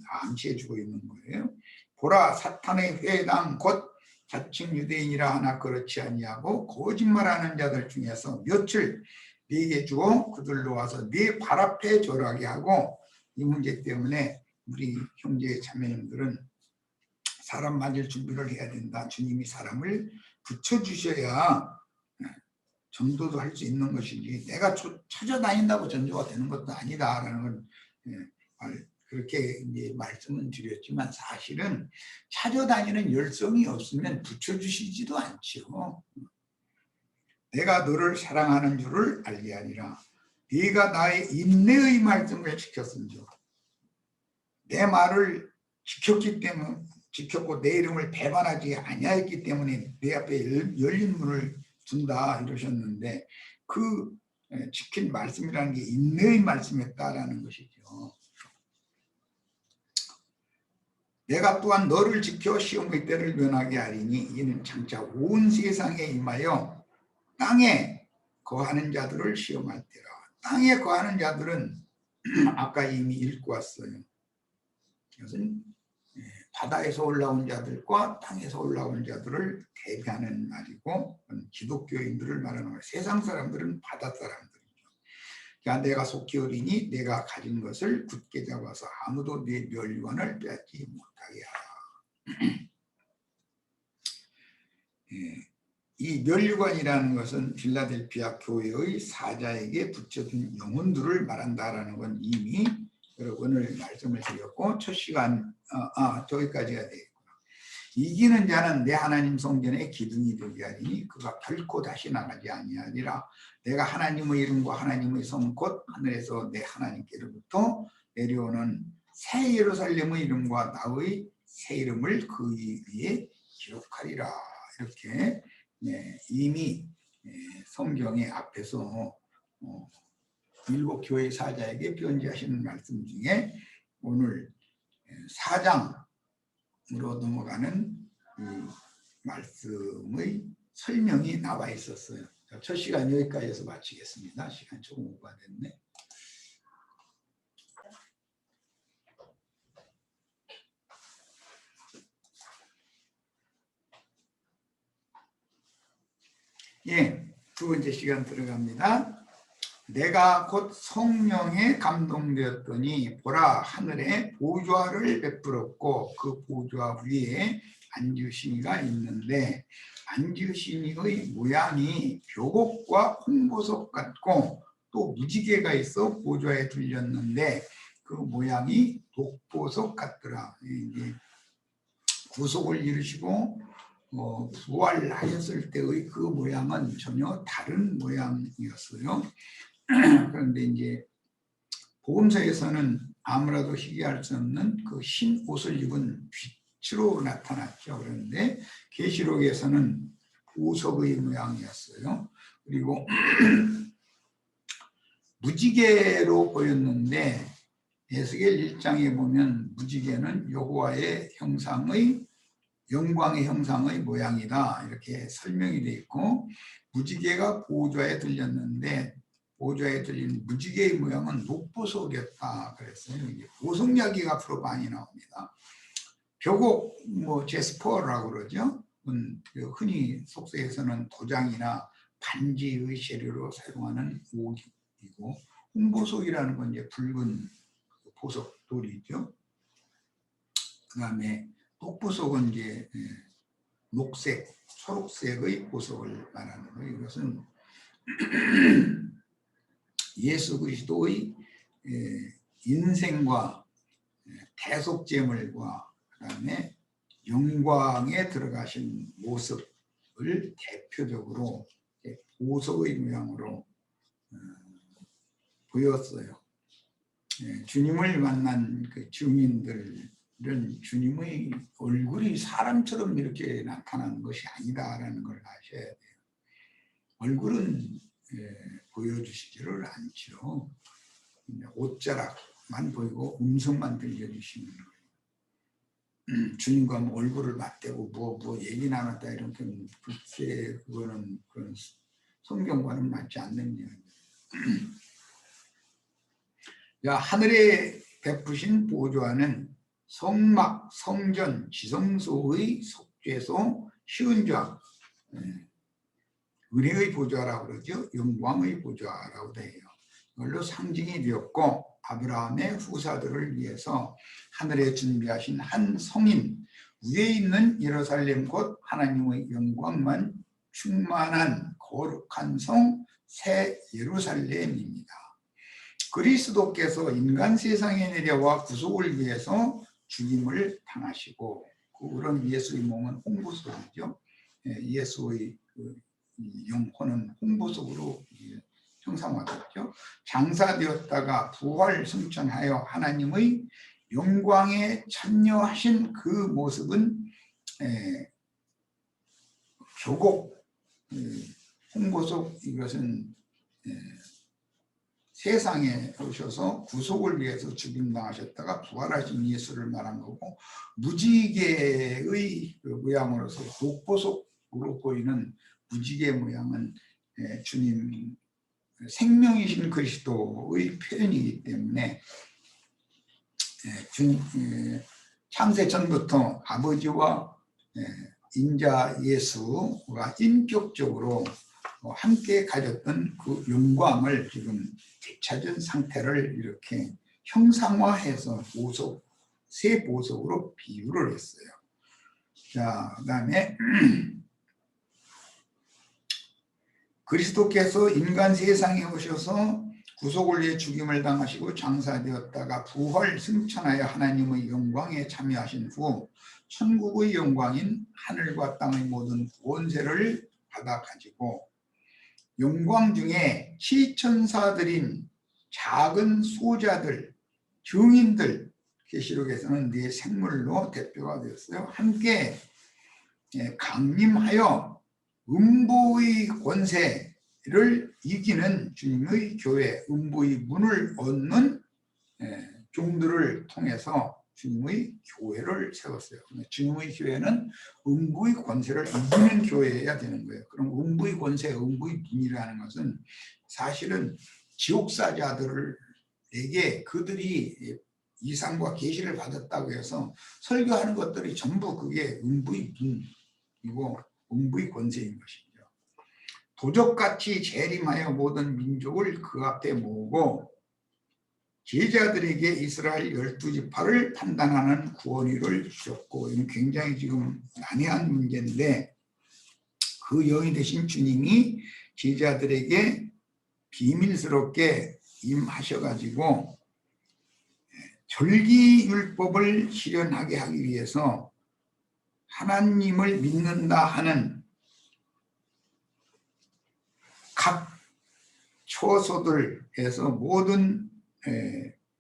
암시해 주고 있는 거예요. 보라 사탄의 회당 곧 자칭 유대인이라 하나 그렇지 아니하고 거짓말하는 자들 중에서 몇을 네게 주고 그들로 와서 네 발 앞에 절하게 하고 이 문제 때문에 우리 형제 자매님들은 사람 맞을 준비를 해야 된다. 주님이 사람을 붙여주셔야 전도도 할 수 있는 것이지 내가 찾아다닌다고 전도가 되는 것도 아니다라는 걸 그렇게 이제 말씀은 드렸지만 사실은 찾아다니는 열성이 없으면 붙여주시지도 않죠. 내가 너를 사랑하는 줄을 알게 하리라. 네가 나의 인내의 말씀을 지켰은즉 내 말을 지켰고 내 이름을 배반하지 아니하였기 때문에 내 앞에 열린 문을 준다 이러셨는데 그 지킨 말씀이라는 게 인내의 말씀이었다라는 것이죠. 내가 또한 너를 지켜 시험의 때를 면하게 하리니 이는 장차 온 세상에 임하여 땅에 거하는 자들을 시험할 때라. 땅에 거하는 자들은 아까 이미 읽고 왔어요. 이것은 바다에서 올라온 자들과 땅에서 올라온 자들을 대비하는 말이고 기독교인들을 말하는 거예요. 세상 사람들은 바다 사람들이죠. 야, 내가 속히 어리니 내가 가진 것을 굳게 잡아서 아무도 내 멸관을 빼앗지 못하게 하라. 이 멸관이라는 것은 필라델피아 교회의 사자에게 붙여둔 영혼들을 말한다라는 건 이미 오늘 말씀을 드렸고 첫 시간 저기까지가 되겠구나. 이기는 자는 내 하나님 성전의 기둥이 되게 하리니 그가 결코 다시 나가지 아니하리라. 내가 하나님의 이름과 하나님의 성 곧 하늘에서 내 하나님께로부터 내려오는 새 예루살렘의 이름과 나의 새 이름을 그 위에 기록하리라. 이렇게 이미 성경의 앞에서 일곱 교회 사자에게 편지하시는 말씀 중에 오늘 4장으로 넘어가는 이 말씀의 설명이 나와 있었어요. 첫 시간 여기까지 해서 마치겠습니다. 시간 조금 오버됐네. 두 번째 시간 들어갑니다. 내가 곧 성령에 감동되었더니 보라 하늘에 보좌를 베풀었고 그 보좌 위에 앉으신 이가 있는데 앉으신 이의 모양이 벼곡과 홍보석 같고 또 무지개가 있어 보좌에 들렸는데 그 모양이 독보석 같더라. 이게 구속을 이루시고 부활하였을 때의 그 모양은 전혀 다른 모양이었어요. 그런데 이제 복음서에서는 아무라도 희귀할 수 없는 그 흰 옷을 입은 빛으로 나타났죠. 그런데 계시록에서는 보석의 모양이었어요. 그리고 무지개로 보였는데 에스겔 1장에 보면 무지개는 여호와의 형상의 영광의 형상의 모양이다 이렇게 설명이 되어 있고 무지개가 보좌에 들렸는데 보좌에 들린 무지개의 모양은 녹보석이었다 그랬어요. 이게 보석 이야기가 앞으로 많이 나옵니다. 벼곡 제스퍼라고 그러죠. 흔히 속세에서는 도장이나 반지의 재료로 사용하는 옥이고 홍보석이라는 건 이제 붉은 보석 돌이죠. 그다음에 녹보석은 이제 녹색, 초록색의 보석을 말하는 거예요. 이것은 예수 그리스도의 인생과 대속제물과 그다음에 영광에 들어가신 모습을 대표적으로 보석의 모양으로 보였어요. 주님을 만난 그 증인들은 주님의 얼굴이 사람처럼 이렇게 나타나는 것이 아니다라는 걸 아셔야 돼요. 얼굴은 보여주시지를 않죠. 옷자락만 보이고 음성만 들려주시는 거예요. 주님과 얼굴을 맞대고 뭐 얘기 나눴다 이런 게 글쎄 그거는 그런 성경과는 맞지 않는 이야기입니다. 하늘에 베푸신 보좌는 성막, 성전, 지성소의 속죄소, 시은좌, 은혜의 보좌라고 그러죠. 영광의 보좌라고 돼요. 이걸로 상징이 되었고 아브라함의 후사들을 위해서 하늘에 준비하신 한 성인 위에 있는 예루살렘 곧 하나님의 영광만 충만한 거룩한 성 새 예루살렘입니다. 그리스도께서 인간 세상에 내려와 구속을 위해서 죽임을 당하시고 그런 예수의 몸은 홍보석이죠. 예수의 영혼은 홍보석으로 형상화됐죠. 장사되었다가 부활 승천하여 하나님의 영광에 참여하신 그 모습은 교곡 홍보석 이것은 세상에 오셔서 구속을 위해서 죽임당하셨다가 부활하신 예수를 말한 거고, 무지개의 모양으로서 녹보석으로 보이는 무지개 모양은 주님 생명이신 그리스도의 표현이기 때문에 창세 전부터 아버지와 인자 예수가 인격적으로 함께 가졌던 그 영광을 지금 되찾은 상태를 이렇게 형상화해서 보석, 새 보석으로 비유를 했어요. 자, 그다음에 그리스도께서 인간 세상에 오셔서 구속을 위해 죽임을 당하시고 장사되었다가 부활 승천하여 하나님의 영광에 참여하신 후 천국의 영광인 하늘과 땅의 모든 권세를 받아 가지고 영광 중에 시천사들인 작은 소자들, 증인들, 계시록에서는 네 생물로 대표가 되었어요. 함께 강림하여 음부의 권세를 이기는 주님의 교회, 음부의 문을 얻는 종들을 통해서 주님의 교회를 세웠어요. 주님의 교회는 음부의 권세를 이기는 교회여야 되는 거예요. 그럼 음부의 권세, 음부의 문이라는 것은 사실은 지옥사자들에게 그들이 이상과 계시를 받았다고 해서 설교하는 것들이 전부 그게 음부의 문이고 음부의 권세인 것이죠. 도적같이 재림하여 모든 민족을 그 앞에 모으고 제자들에게 이스라엘 12지파를 판단하는 구원의를 주셨고, 이건 굉장히 지금 난해한 문제인데 그 영이 되신 주님이 제자들에게 비밀스럽게 임하셔가지고 절기율법을 실현하게 하기 위해서 하나님을 믿는다 하는 각 처소들에서 모든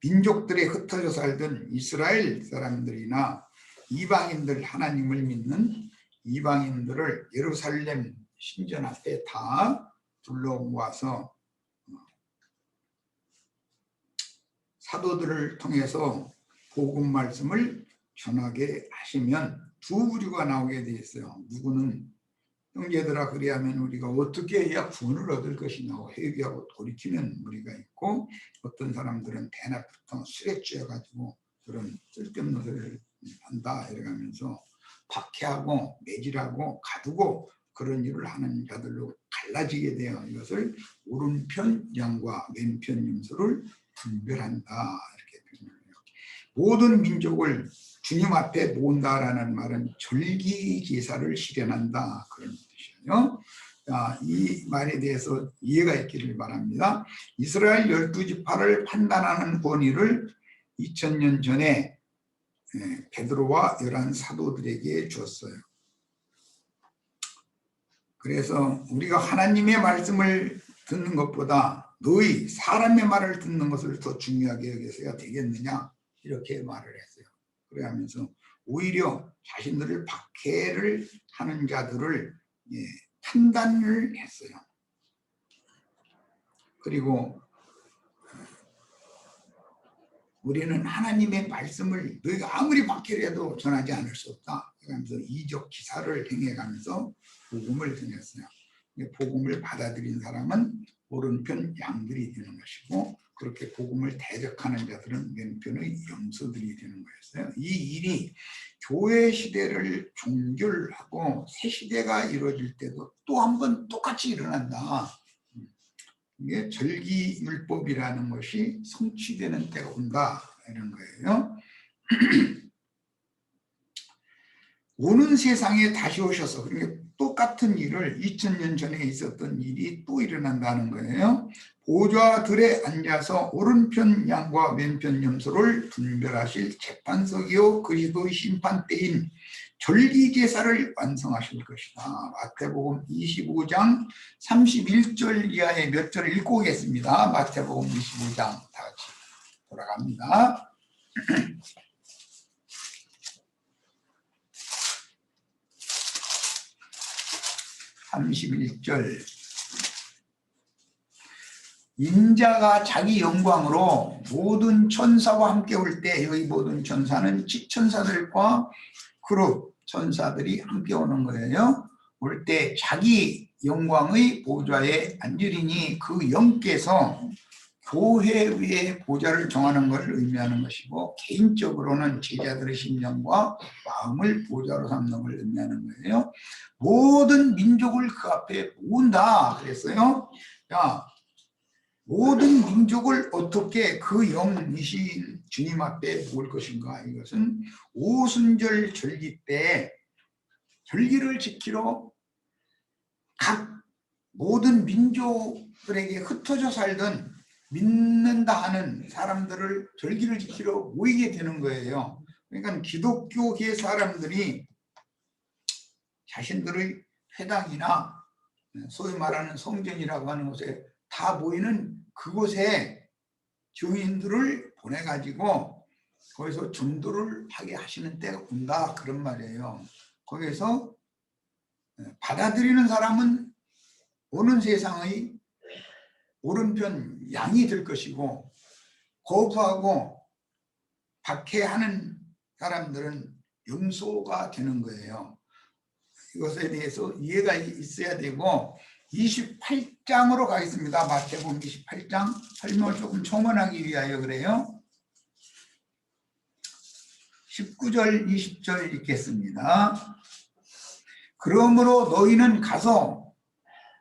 민족들에 흩어져 살던 이스라엘 사람들이나 이방인들, 하나님을 믿는 이방인들을 예루살렘 신전 앞에 다 둘러모아서 사도들을 통해서 복음 말씀을 전하게 하시면 두 부류가 나오게 돼 있어요. 누구는 형제들아 그리하면 우리가 어떻게 해야 구원을 얻을 것이냐고 회개하고 돌이키는 무리가 있고, 어떤 사람들은 대낮부터 술에 취해가지고 그런 쓸데없는 소리를 한다 이러면서 박해하고 매질하고 가두고 그런 일을 하는 자들로 갈라지게 되어 이것을 오른편 양과 왼편 염소를 분별한다 이렇게 표현을 해요. 모든 민족을 주님 앞에 모은다라는 말은 절기 제사를 실현한다 그런 뜻이에요. 자, 이 말에 대해서 이해가 있기를 바랍니다. 이스라엘 12지파를 판단하는 권위를 2000년 전에 베드로와 11 사도들에게 줬어요. 그래서 우리가 하나님의 말씀을 듣는 것보다 너희 사람의 말을 듣는 것을 더 중요하게 여겨서야 되겠느냐 이렇게 말을 했어요. 그래 하면서 오히려 자신들을 박해를 하는 자들을 판단을 했어요. 그리고 우리는 하나님의 말씀을 너희가 아무리 박해를 해도 전하지 않을 수 없다. 그러면서 이적 기사를 행해가면서 복음을 전했어요. 복음을 받아들인 사람은 오른편 양들이 되는 것이고, 그렇게 복음을 대적하는 자들은 왼편의 염소들이 되는 거였어요. 이 일이 교회 시대를 종결하고 새 시대가 이루어질 때도 또 한 번 똑같이 일어난다. 이게 절기율법이라는 것이 성취되는 때가 온다 이런 거예요. 오는 세상에 다시 오셔서, 그러니까 똑같은 일을 2000년 전에 있었던 일이 또 일어난다는 거예요. 보좌들에 앉아서 오른편 양과 왼편 염소를 분별하실 재판석이요 그리스도의 심판대인 절기제사를 완성하실 것이다. 마태복음 25장 31절 이하의 몇 절을 읽고 오겠습니다. 마태복음 25장 다 같이 돌아갑니다. 31절 인자가 자기 영광으로 모든 천사와 함께 올 때 여기 모든 천사는 지천사들과 그룹 천사들이 함께 오는 거예요. 올 때 자기 영광의 보좌에 앉으리니 그 영께서 교회 위에 보좌를 정하는 것을 의미하는 것이고 개인적으로는 제자들의 심령과 마음을 보좌로 삼는 걸 의미하는 거예요. 모든 민족을 그 앞에 모은다 그랬어요. 자, 모든 민족을 어떻게 그 영이신 주님 앞에 모을 것인가. 이것은 오순절 절기 때 절기를 지키러 각 모든 민족들에게 흩어져 살던 믿는다 하는 사람들을 절기를 지키러 모이게 되는 거예요. 그러니까 기독교계 사람들이 자신들의 회당이나 소위 말하는 성전이라고 하는 곳에 다 모이는 그곳에 교인들을 보내가지고 거기서 전도를 하게 하시는 때가 온다 그런 말이에요. 거기서 받아들이는 사람은 오는 세상의 오른편 양이 될 것이고 거부하고 박해하는 사람들은 염소가 되는 거예요. 이것에 대해서 이해가 있어야 되고 28장으로 가겠습니다. 마태복음 28장 설명을 조금 첨언하기 위하여 그래요. 19절 20절 읽겠습니다. 그러므로 너희는 가서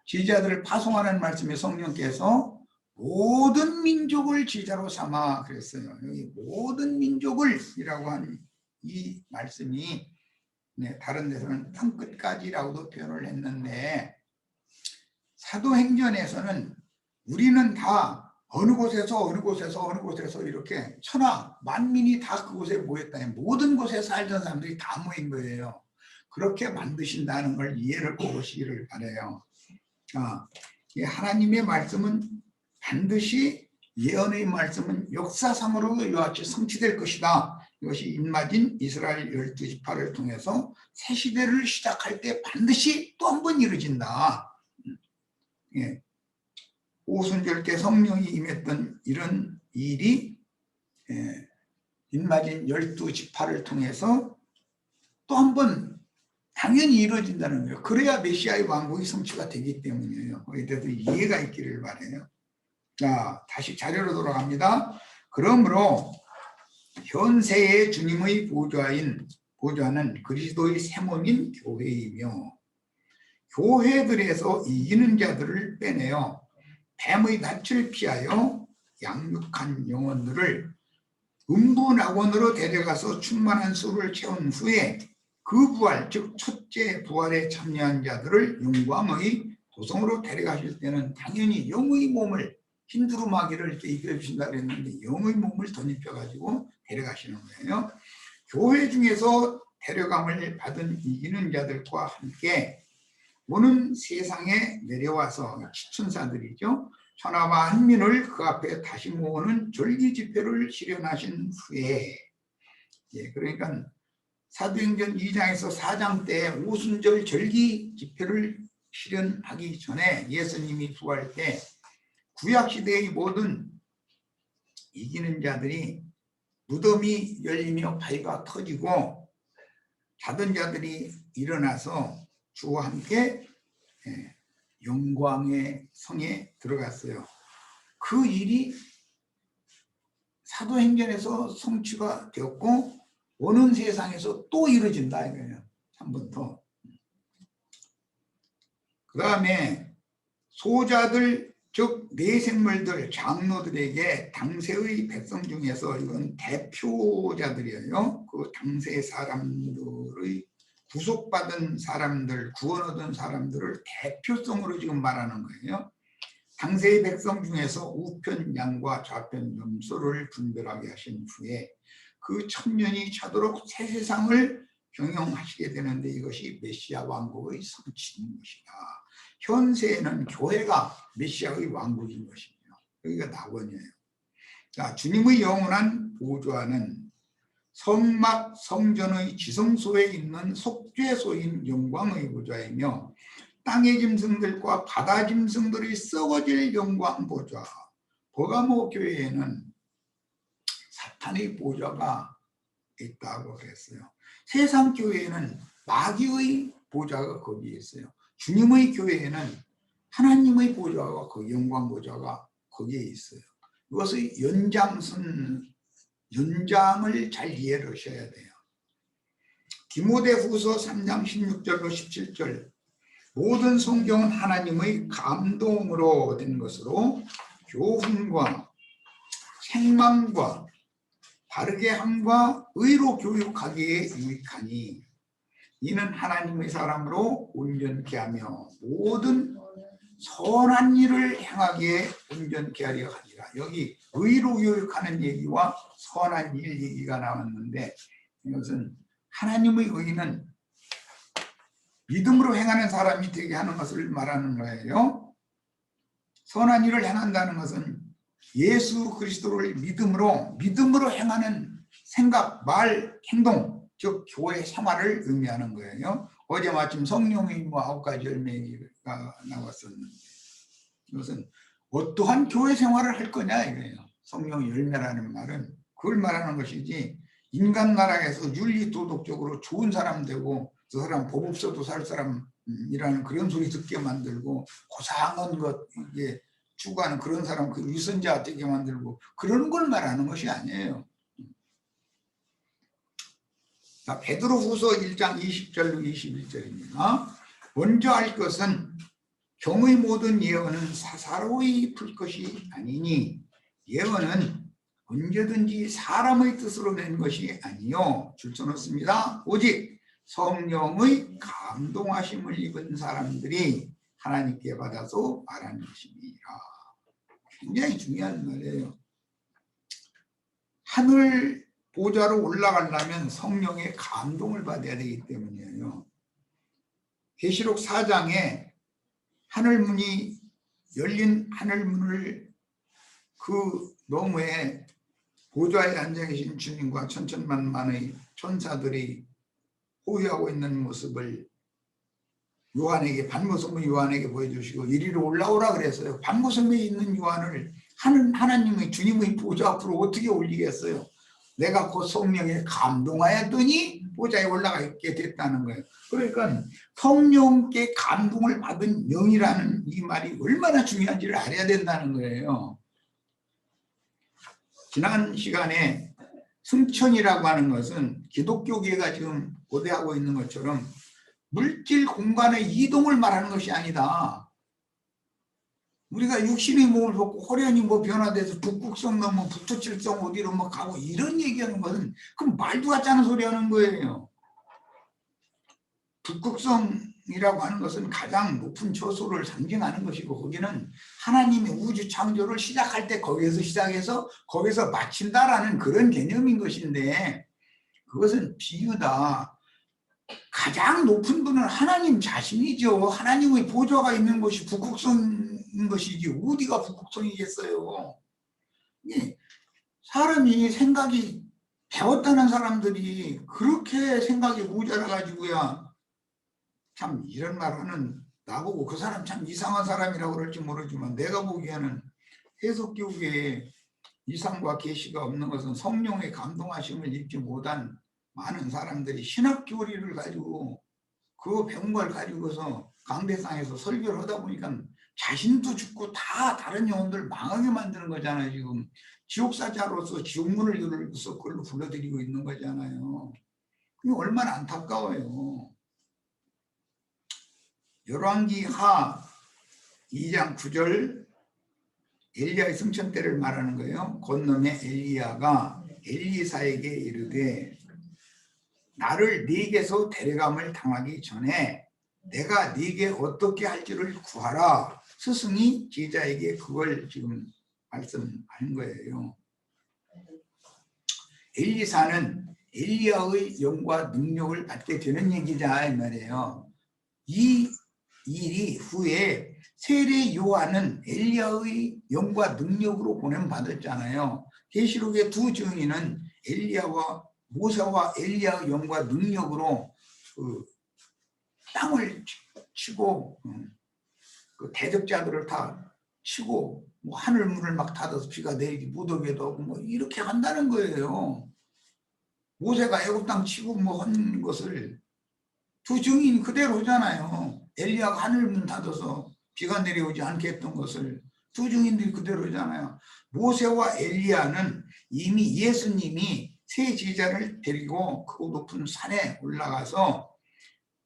제자들을 파송하는 말씀에 성령께서 모든 민족을 제자로 삼아 그랬어요. 여기 모든 민족을 이라고 한 이 말씀이 다른 데서는 땅끝까지라고도 표현을 했는데 사도행전에서는 우리는 다 어느 곳에서 이렇게 천하 만민이 다 그곳에 모였다. 모든 곳에 살던 사람들이 다 모인 거예요. 그렇게 만드신다는 걸 이해를 보시기를 바라요. 하나님의 말씀은 반드시 예언의 말씀은 역사상으로 이와 같이 성취될 것이다. 이것이 입맞은 이스라엘 12지파를 통해서 새 시대를 시작할 때 반드시 또 한 번 이루어진다. 오순절 때 성령이 임했던 이런 일이 입맞은 12지파를 통해서 또 한 번 당연히 이루어진다는 거예요. 그래야 메시아의 왕국이 성취가 되기 때문이에요. 거기에 대해서 이해가 있기를 바라요. 자, 다시 자료로 돌아갑니다. 그러므로 현세의 주님의 보좌는 그리스도의 세몸인 교회이며 교회들에서 이기는 자들을 빼내어 뱀의 낯을 피하여 양육한 영혼들을 음부낙원으로 데려가서 충만한 수를 채운 후에 그 부활, 즉 첫째 부활에 참여한 자들을 영광의 도성으로 데려가실 때는 당연히 영의 몸을 흰두루마기를 이렇게 입혀주신다 그랬는데 영의 몸을 덧입혀가지고 데려가시는 거예요. 교회 중에서 데려감을 받은 이기는 자들과 함께 오는 세상에 내려와서 지천사들이죠. 천하와 한민을 그 앞에 다시 모으는 절기 집회를 실현하신 후에 그러니까 사도행전 2장에서 4장 때 오순절 절기 집회를 실현하기 전에 예수님이 부활 때 구약시대의 모든 이기는 자들이 무덤이 열리며 바위가 터지고 자던 자들이 일어나서 주와 함께 영광의 성에 들어갔어요. 그 일이 사도행전에서 성취가 되었고 오는 세상에서 또 이루어진다 이거예요. 한 번 더. 그 다음에 소자들 즉 내생물들 장로들에게 당세의 백성 중에서 이건 대표자들이에요. 그 당세 사람들의 구속받은 사람들, 구원 얻은 사람들을 대표성으로 지금 말하는 거예요. 당세의 백성 중에서 우편 양과 좌편 염소를 분별하게 하신 후에 그 천년이 차도록 새 세상을 경영하시게 되는데 이것이 메시아 왕국의 성취인 것이다. 현세에는 교회가 메시아의 왕국인 것이며 여기가 낙원이에요. 자, 주님의 영원한 보좌는 성막 성전의 지성소에 있는 속죄소인 영광의 보좌이며 땅의 짐승들과 바다 짐승들이 썩어질 영광 보좌. 버가모 교회에는 사탄의 보좌가 있다고 그랬어요. 세상 교회에는 마귀의 보좌가 거기에 있어요. 주님의 교회에는 하나님의 보좌가 그 영광 보좌가 거기에 있어요. 이것의 연장을 잘 이해를 하셔야 돼요. 디모데후서 3장 16절로 17절. 모든 성경은 하나님의 감동으로 된 것으로 교훈과 책망과 바르게 함과 의로 교육하기에 유익하니 이는 하나님의 사람으로 온전케 하며 모든 선한 일을 행하기에 온전케 하려 하니라. 여기 의로 교육하는 얘기와 선한 일 얘기가 나왔는데, 이것은 하나님의 의는 믿음으로 행하는 사람이 되게 하는 것을 말하는 거예요. 선한 일을 행한다는 것은 예수 그리스도를 믿음으로 행하는 생각, 말, 행동, 즉 교회 생활을 의미하는 거예요. 어제 마침 성령의 9가지 열매가 나왔었는데, 이것은 어떠한 교회 생활을 할 거냐 이거예요. 성령의 열매라는 말은 그걸 말하는 것이지, 인간 나라에서 윤리 도덕적으로 좋은 사람 되고 저 사람 법 없어도 살 사람이라는 그런 소리 듣게 만들고 고상한 것 이게 추구하는 그런 사람, 그 위선자 되게 만들고 그런 걸 말하는 것이 아니에요. 자, 베드로후서 1장 20절로 21절입니다. 먼저 할 것은 경의 모든 예언은 사사로이 풀 것이 아니니 예언은 언제든지 사람의 뜻으로 낸 것이 아니요 줄쳐놓습니다. 오직 성령의 감동하심을 입은 사람들이 하나님께 받아서 말하는 것입니다. 굉장히 중요한 말이에요. 하늘 보좌로 올라가려면 성령의 감동을 받아야 되기 때문이에요. 계시록 4장에 하늘문이 열린 하늘문을 그 너머에 보좌에 앉아 계신 주님과 천천만만의 천사들이 호위하고 있는 모습을 요한에게, 반모섬의 요한에게 보여주시고 이리로 올라오라 그랬어요. 반모섬에 있는 요한을 하나님의 주님의 보좌 앞으로 어떻게 올리겠어요? 내가 곧 성령에 감동하였더니 보좌에 올라가 있게 됐다는 거예요. 그러니까 성령께 감동을 받은 영이라는 이 말이 얼마나 중요한지를 알아야 된다는 거예요. 지난 시간에 승천이라고 하는 것은 기독교계가 지금 고대하고 있는 것처럼 물질 공간의 이동을 말하는 것이 아니다. 우리가 육신의 몸을 벗고 호련히 변화돼서 북극성 넘어 북두칠성 어디로 가고 이런 얘기하는 것은 그럼 말도 같지 않은 소리 하는 거예요. 북극성이라고 하는 것은 가장 높은 처소를 상징하는 것이고, 거기는 하나님의 우주 창조를 시작할 때 거기에서 시작해서 거기서 마친다라는 그런 개념인 것인데, 그것은 비유다. 가장 높은 분은 하나님 자신이죠. 하나님의 보좌가 있는 것이 북극성인 것이지 어디가 북극성이겠어요. 사람이 생각이 배웠다는 사람들이 그렇게 생각이 모자라 가지고야 참 이런 말 하는 나보고 그 사람 참 이상한 사람이라고 그럴지 모르지만, 내가 보기에는 해석교계에 이상과 계시가 없는 것은 성령의 감동하심을 입지 못한 많은 사람들이 신학 교리를 가지고 그 배운 걸 가지고서 강대상에서 설교를 하다 보니까 자신도 죽고 다 다른 영혼들 망하게 만드는 거잖아요. 지금 지옥사자로서 지옥문을 열어서 그걸로 불러들이고 있는 거잖아요. 그게 얼마나 안타까워요. 열왕기하 2장 9절 엘리야의 승천 때를 말하는 거예요. 건너에 엘리야가 엘리사에게 이르되 나를 네게서 데려감을 당하기 전에 내가 네게 어떻게 할지를 구하라. 스승이 제자에게 그걸 지금 말씀하는 거예요. 엘리사는 엘리야의 영과 능력을 받게 되는 얘기자 이 말이에요. 이 일이 후에 세례 요한은 엘리야의 영과 능력으로 보냄 받았잖아요. 계시록의 두 증인은 엘리야와 모세와 엘리야의 영과 능력으로 그 땅을 치고 그 대적자들을 다 치고 뭐 하늘 문을 막 닫아서 비가 내리지 못오게도 하고 뭐 이렇게 한다는 거예요. 모세가 애굽 땅 치고 뭐 한 것을 두 증인이 그대로잖아요. 엘리야가 하늘 문 닫아서 비가 내려오지 않게 했던 것을 두 증인들이 그대로잖아요. 모세와 엘리야는 이미 예수님이 세 제자를 데리고 그 높은 산에 올라가서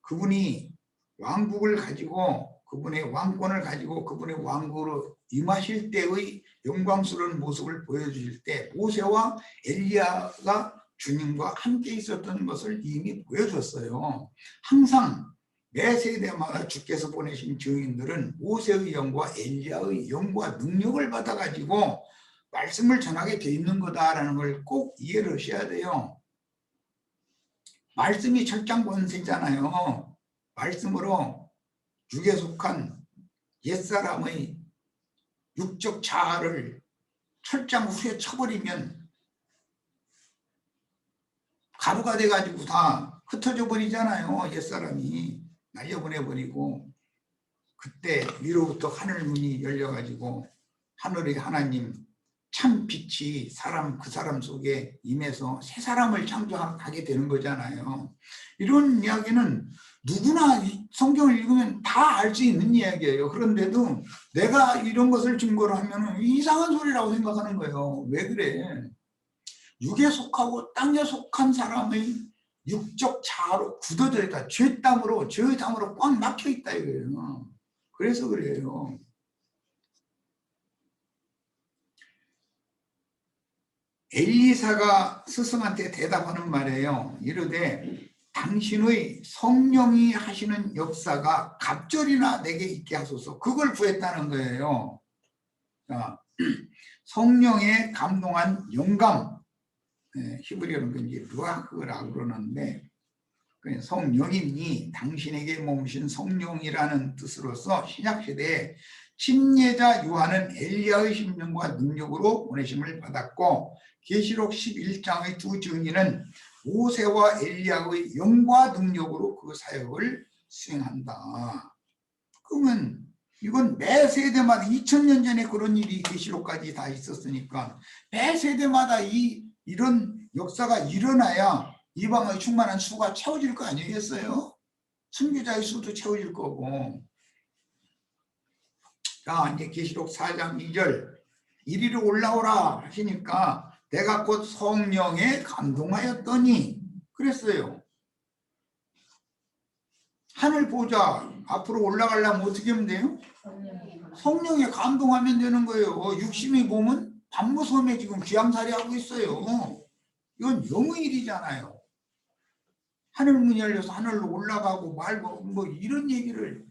그분이 왕국을 가지고 그분의 왕권을 가지고 그분의 왕국으로 임하실 때의 영광스러운 모습을 보여주실 때 모세와 엘리야가 주님과 함께 있었던 것을 이미 보여줬어요. 항상 매 세대마다 주께서 보내신 증인들은 모세의 영과 엘리야의 영과 능력을 받아가지고 말씀을 전하게 돼 있는 거다라는 걸 꼭 이해를 하셔야 돼요. 말씀이 철장 권세잖아요. 말씀으로 육에 속한 옛사람의 육적 자아를 철장 후에 쳐버리면 가루가 돼가지고 다 흩어져 버리잖아요. 옛사람이 날려보내버리고 그때 위로부터 하늘 문이 열려가지고 하늘의 하나님 참 빛이 그 사람 속에 임해서 새 사람을 창조하게 되는 거잖아요. 이런 이야기는 누구나 성경을 읽으면 다 알 수 있는 이야기예요. 그런데도 내가 이런 것을 증거로 하면 이상한 소리라고 생각하는 거예요. 왜 그래? 육에 속하고 땅에 속한 사람의 육적 자아로 굳어져 있다. 죄 땀으로 꽉 막혀 있다 이거예요. 그래서 그래요. 엘리사가 스승한테 대답하는 말이에요. 이르되 당신의 성령이 하시는 역사가 갑절이나 내게 있게 하소서. 그걸 구했다는 거예요. 자, 성령에 감동한 영감, 히브리어는 이제 루아흐라고 그러는데 성령이니 당신에게 머무신 성령이라는 뜻으로서 신약시대에 침례자 요한은 엘리야의 심령과 능력으로 보내심을 받았고 계시록 11장의 두 증인은 모세와 엘리야의 영과 능력으로 그 사역을 수행한다. 그러면 이건 매 세대마다 2000년 전에 그런 일이 계시록까지 다 있었으니까 매 세대마다 이런 역사가 일어나야 이방의 충만한 수가 채워질 거 아니겠어요? 순교자의 수도 채워질 거고. 자, 이제 계시록 4장 2절 이리로 올라오라 하시니까 내가 곧 성령에 감동하였더니 그랬어요. 하늘 보자 앞으로 올라가려면 어떻게 하면 돼요? 성령에 감동하면 되는 거예요. 육신의 몸은 밤무섬에 지금 귀암살이 하고 있어요. 이건 영의 일이잖아요. 하늘문이 열려서 하늘로 올라가고 말고 뭐 이런 얘기를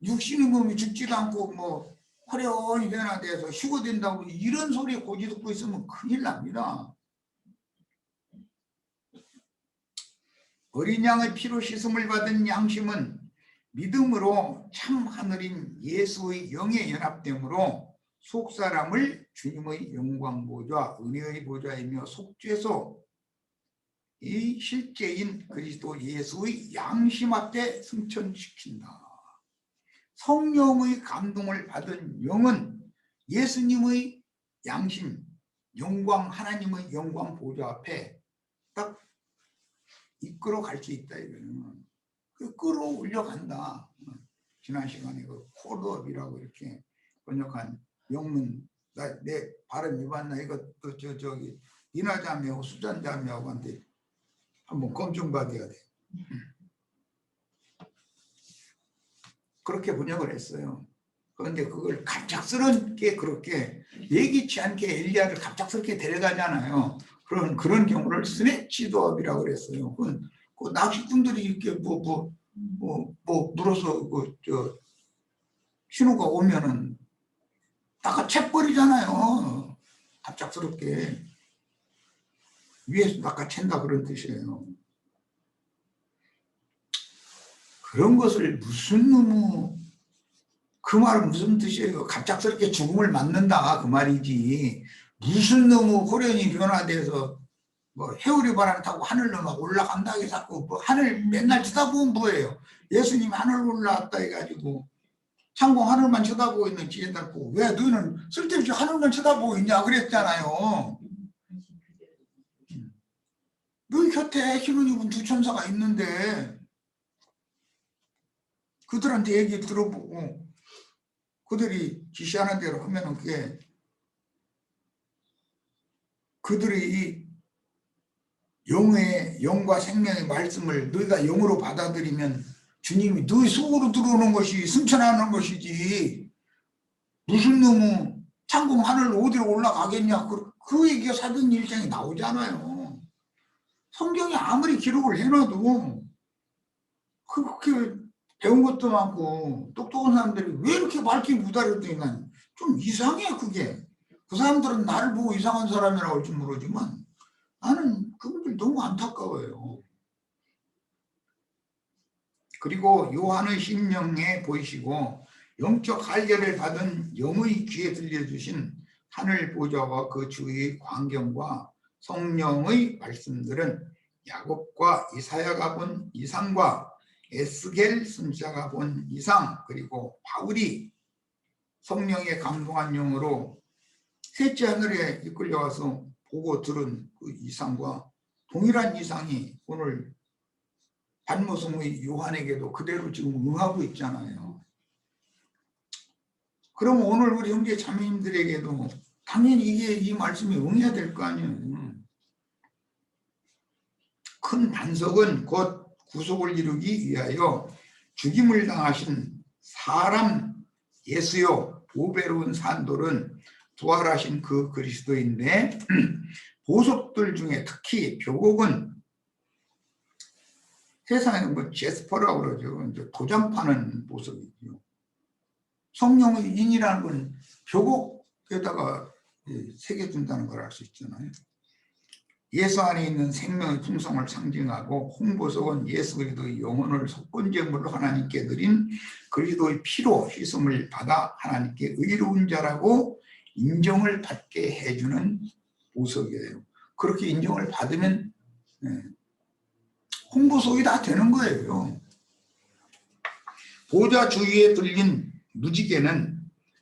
육신의 몸이 죽지도 않고 뭐 화려히 변화돼서 휴거된다고 이런 소리에 고지 듣고 있으면 큰일 납니다. 어린 양의 피로 씻음을 받은 양심은 믿음으로 참 하늘인 예수의 영에 연합되므로 속사람을 주님의 영광 보좌, 은혜의 보좌이며 속죄소 이 실제인 그리스도 예수의 양심 앞에 승천시킨다. 성령의 감동을 받은 영은 예수님의 양심, 영광, 하나님의 영광 보좌 앞에 딱 이끌어 갈 수 있다. 이거는 끌어올려 간다. 지난 시간에 그 콜드업이라고 이렇게 번역한 영문 내 발음이 맞나 이것도 저기 이나자매하고 수잔자매하고 한테 한번 검증받아야 돼. 그렇게 번역을 했어요. 그런데 그걸 갑작스럽게 그렇게 예기치 않게 엘리야를 갑작스럽게 데려가잖아요. 그런 경우를 스네치도업이라고 그랬어요. 그 낚시꾼들이 이렇게 물어서 신호가 오면은 낚아 채버리잖아요. 갑작스럽게 위에서 낚아 챈다 그런 뜻이에요. 그런 것을 무슨 놈의 그 말은 무슨 뜻이에요? 갑작스럽게 죽음을 맞는다 그 말이지. 무슨 놈의 호련이 변화돼서 뭐 해오리 바람 타고 하늘로 막 올라간다 해서 자꾸 뭐 하늘 맨날 쳐다보면 뭐예요? 예수님 하늘 올라왔다 해가지고 창공 하늘만 쳐다보고 있는 지혜들 보고 왜 너희는 쓸데없이 하늘만 쳐다보고 있냐 그랬잖아요. 너희 곁에 흰옷 입은 두 천사가 있는데 그들한테 얘기 들어보고 그들이 지시하는 대로 하면은 그게 그들이 영과 생명의 말씀을 너희가 영으로 받아들이면 주님이 너희 속으로 들어오는 것이 승천하는 것이지 무슨 놈의 창공 하늘 어디로 올라가겠냐 그 얘기가 사도행 1장에 나오잖아요. 성경에 아무리 기록을 해놔도 그렇게 배운 것도 많고 똑똑한 사람들이 왜 이렇게 밝히 무다르더니 좀 이상해. 그게 그 사람들은 나를 보고 이상한 사람이라고 할지 모르지만 나는 그분들 너무 안타까워요. 그리고 요한의 심령에 보이시고 영적 할례를 받은 영의 귀에 들려주신 하늘 보좌와 그 주위의 광경과 성령의 말씀들은 야곱과 이사야가 본 이상과 에스겔 선지자가 본 이상 그리고 바울이 성령에 감동한 영으로 셋째 하늘에 이끌려와서 보고 들은 그 이상과 동일한 이상이 오늘 반모성의 요한에게도 그대로 지금 응하고 있잖아요. 그럼 오늘 우리 형제 자매님들에게도 당연히 이 말씀이 응해야 될 거 아니에요. 큰 반석은 곧 구속을 이루기 위하여 죽임을 당하신 사람 예수요 보배로운 산돌은 부활하신 그 그리스도인데 보석들 중에 특히 묘곡은 세상에 뭐 제스퍼라고 그러죠. 이제 도장 파는 보석이죠. 성령의 인이라는 건 묘곡에다가 새겨준다는 걸 알 수 있잖아요. 예수 안에 있는 생명의 풍성을 상징하고 홍보석은 예수 그리스도의 영혼을 속건제물로 하나님께 드린 그리스도의 피로 휘성을 받아 하나님께 의로운 자라고 인정을 받게 해주는 보석이에요. 그렇게 인정을 받으면 홍보석이 다 되는 거예요. 보좌 주위에 들린 무지개는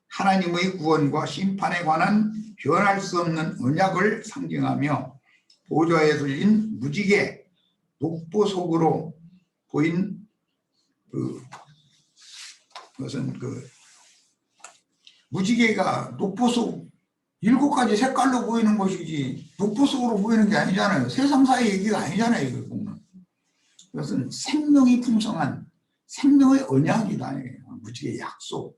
하나님의 구원과 심판에 관한 변할 수 없는 언약을 상징하며 보좌에 들린 무지개 녹보석으로 보인 그것은 무지개가 녹보석 7가지 색깔로 보이는 것이지 녹보석으로 보이는 게 아니잖아요. 세상사의 얘기가 아니잖아요. 이걸 보면. 그것은 생명이 풍성한 생명의 언약이다. 무지개 약속.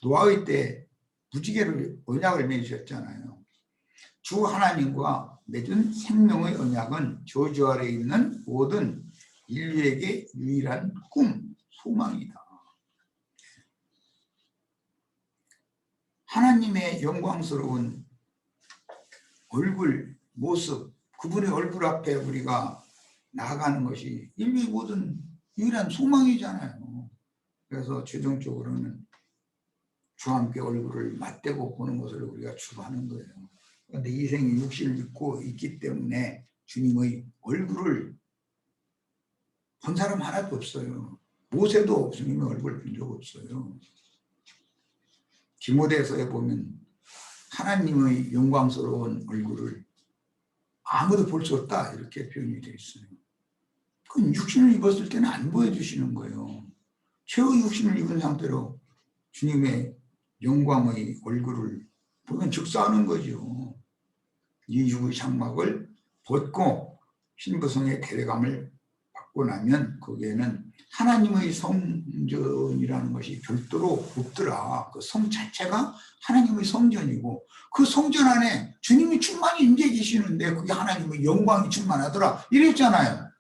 노아의 때 무지개를 언약을 맺으셨잖아요. 주 하나님과 맺은 생명의 언약은 저주 아래 있는 모든 인류에게 유일한 꿈, 소망이다. 하나님의 영광스러운 얼굴, 모습, 그분의 얼굴 앞에 우리가 나아가는 것이 인류의 모든 유일한 소망이잖아요. 그래서 최종적으로는 주와 함께 얼굴을 맞대고 보는 것을 우리가 추구하는 거예요. 그런데 이 생에 육신을 입고 있기 때문에 주님의 얼굴을 본 사람 하나도 없어요. 모세도 주님의 얼굴을 본 적 없어요. 디모데서에 보면 하나님의 영광스러운 얼굴을 아무도 볼 수 없다 이렇게 표현이 되어 있어요. 그건 육신을 입었을 때는 안 보여주시는 거예요. 최후 육신을 입은 상태로 주님의 영광의 얼굴을 보면 즉사하는 거죠. 이 육의 장막을 벗고 신부성의 대례감을 받고 나면 거기에는 하나님의 성전이라는 것이 별도로 없더라. 그 성 자체가 하나님의 성전이고 그 성전 안에 주님이 충만히 임재 계시는데 그게 하나님의 영광이 충만하더라 이랬잖아요.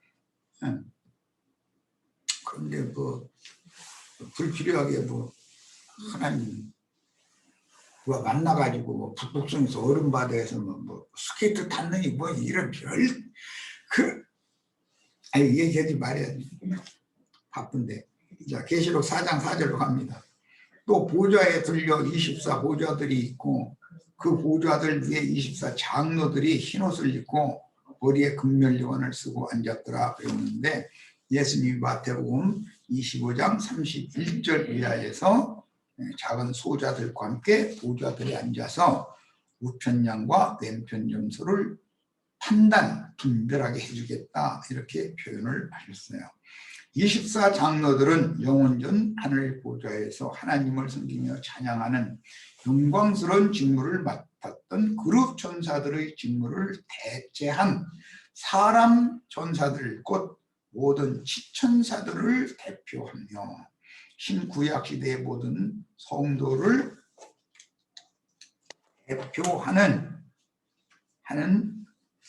그런데 불필요하게 하나님 누가 만나가지고 북극성에서 얼음바다에서 스케이트 탔느니 이런 얘기하지 말아야지. 바쁜데. 자, 계시록 4장 4절로 갑니다. 또 보좌에 들려 24 보좌들이 있고 그 보좌들 위에 24 장로들이 흰옷을 입고 머리에 금멸리원을 쓰고 앉았더라 그랬는데 예수님이 마태복음 25장 31절 이하에서 작은 소자들과 함께 보좌들이 앉아서 우편량과 왼편 점수를 분별하게 해주겠다, 이렇게 표현을 하셨어요. 24장로들은 영원전 하늘 보좌에서 하나님을 섬기며 찬양하는 영광스러운 직무를 맡았던 그룹 천사들의 직무를 대체한 사람 천사들, 곧 모든 지천사들을 대표하며 신구약 시대의 모든 성도를 대표하는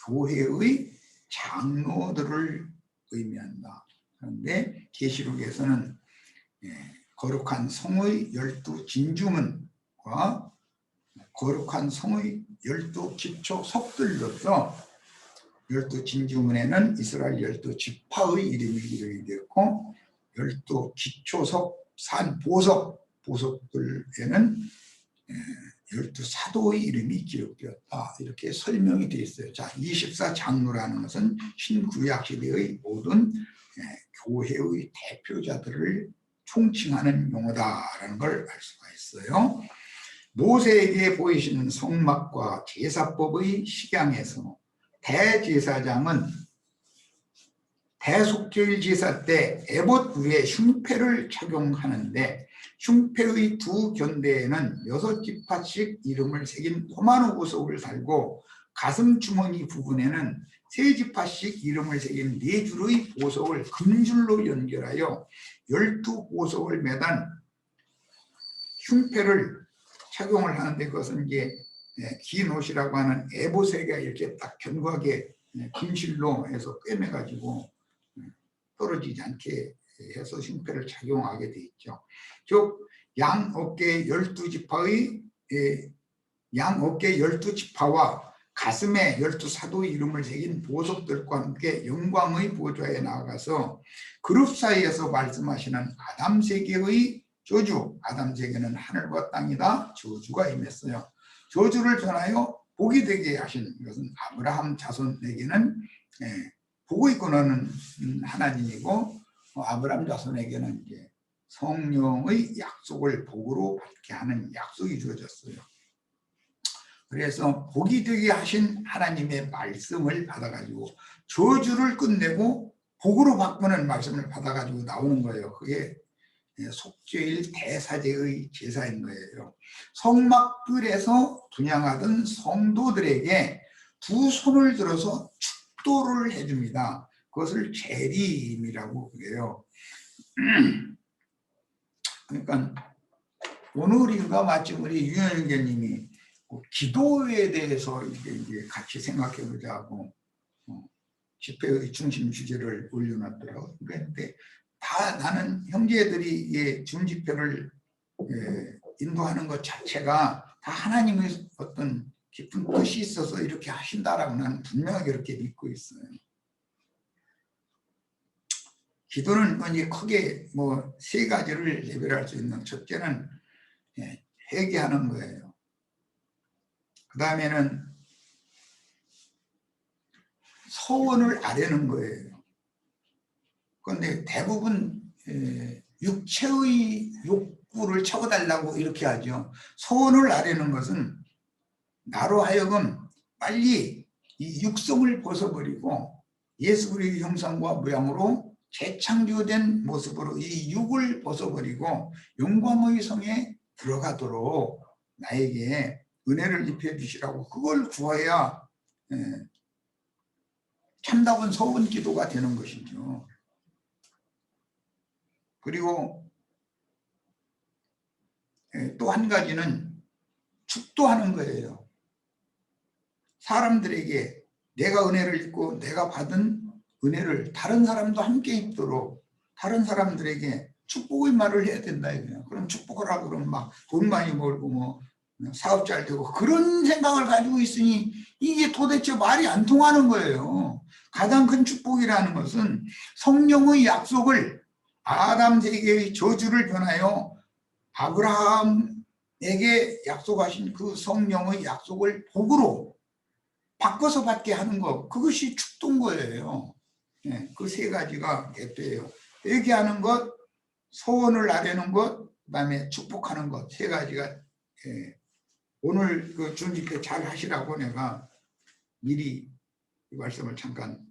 교회의 장로들을 의미한다. 그런데 계시록에서는 거룩한 성의 12진주문과 거룩한 성의 12기초석들로서 12진주문에는 이스라엘 12지파의 이름이 기록이 되었고 12기초석, 보석들에는 12사도의 이름이 기록되었다, 이렇게 설명이 되어 있어요. 자, 24장로라는 것은 신구약 시대의 모든 교회의 대표자들을 총칭하는 용어다라는 걸 알 수가 있어요. 모세에게 보이시는 성막과 제사법의 식양에서 대제사장은 대속죄일 제사 때 에봇 위에 흉패를 착용하는데 흉패의 두 견대에는 6지파씩 이름을 새긴 호마노 보석을 달고 가슴 주머니 부분에는 3지파씩 이름을 새긴 4줄의 보석을 금줄로 연결하여 12보석을 매단 흉패를 착용을 하는데, 그것은 이제 긴 옷이라고 하는 에봇에게 이렇게 딱 견고하게 금실로 해서 꿰매가지고 떨어지지 않게 해서 흉패를 착용하게 돼 있죠. 즉 양어깨 12지파와 가슴에 12사도의 이름을 새긴 보석들과 함께 영광의 보좌에 나아가서 그룹 사이에서 말씀하시는 아담 세계의 저주, 아담 세계는 하늘과 땅이다, 저주가 임했어요. 저주를 전하여 복이 되게 하신 것은 아브라함 자손에게는 복의 근원은 하나님이고, 아브라함 자손에게는 이제 성령의 약속을 복으로 받게 하는 약속이 주어졌어요. 그래서 복이 되게 하신 하나님의 말씀을 받아가지고 저주를 끝내고 복으로 바꾸는 말씀을 받아가지고 나오는 거예요. 그게 속죄일 대사제의 제사인 거예요. 성막들에서 분향하던 성도들에게 두 손을 들어서 축도를 해줍니다. 그것을 재림이라고 그래요. 그러니까 오늘인가 마침 우리 유현계님이 기도에 대해서 이제 같이 생각해 보자고 집회의 중심 주제를 올려놨더라고요. 그런데 다 나는 형제들이 중집회를 인도하는 것 자체가 다 하나님의 어떤 깊은 뜻이 있어서 이렇게 하신다라고 나는 분명하게 그렇게 믿고 있어요. 기도는 이제 크게 뭐 3가지를 예별할 수 있는, 첫째는 회개하는 거예요. 그 다음에는 서원을 아뢰는 거예요. 그런데 대부분 육체의 욕구를 채워달라고 이렇게 하죠. 서원을 아뢰는 것은 나로 하여금 빨리 이 육성을 벗어버리고 예수 그리스도의 형상과 모양으로 재창조된 모습으로 이 육을 벗어버리고 영광의 성에 들어가도록 나에게 은혜를 입혀 주시라고, 그걸 구해야 참다운 서원 기도가 되는 것이죠. 그리고 또 한 가지는 축도하는 거예요. 사람들에게 내가 은혜를 입고 내가 받은 은혜를 다른 사람도 함께 입도록 다른 사람들에게 축복의 말을 해야 된다 이거예요. 그럼 축복하라고 그러면 막 돈 많이 벌고 뭐 사업 잘 되고 그런 생각을 가지고 있으니 이게 도대체 말이 안 통하는 거예요. 가장 큰 축복이라는 것은 성령의 약속을, 아담 세계의 저주를 변하여 아브라함에게 약속하신 그 성령의 약속을 복으로 바꿔서 받게 하는 것, 그것이 축도인 거예요. 그 세 가지가 대표예요. 회개하는 것, 소원을 아뢰는 것, 그다음에 축복하는 것, 세 가지가 오늘 그 주님께 잘 하시라고 내가 미리 이 말씀을 잠깐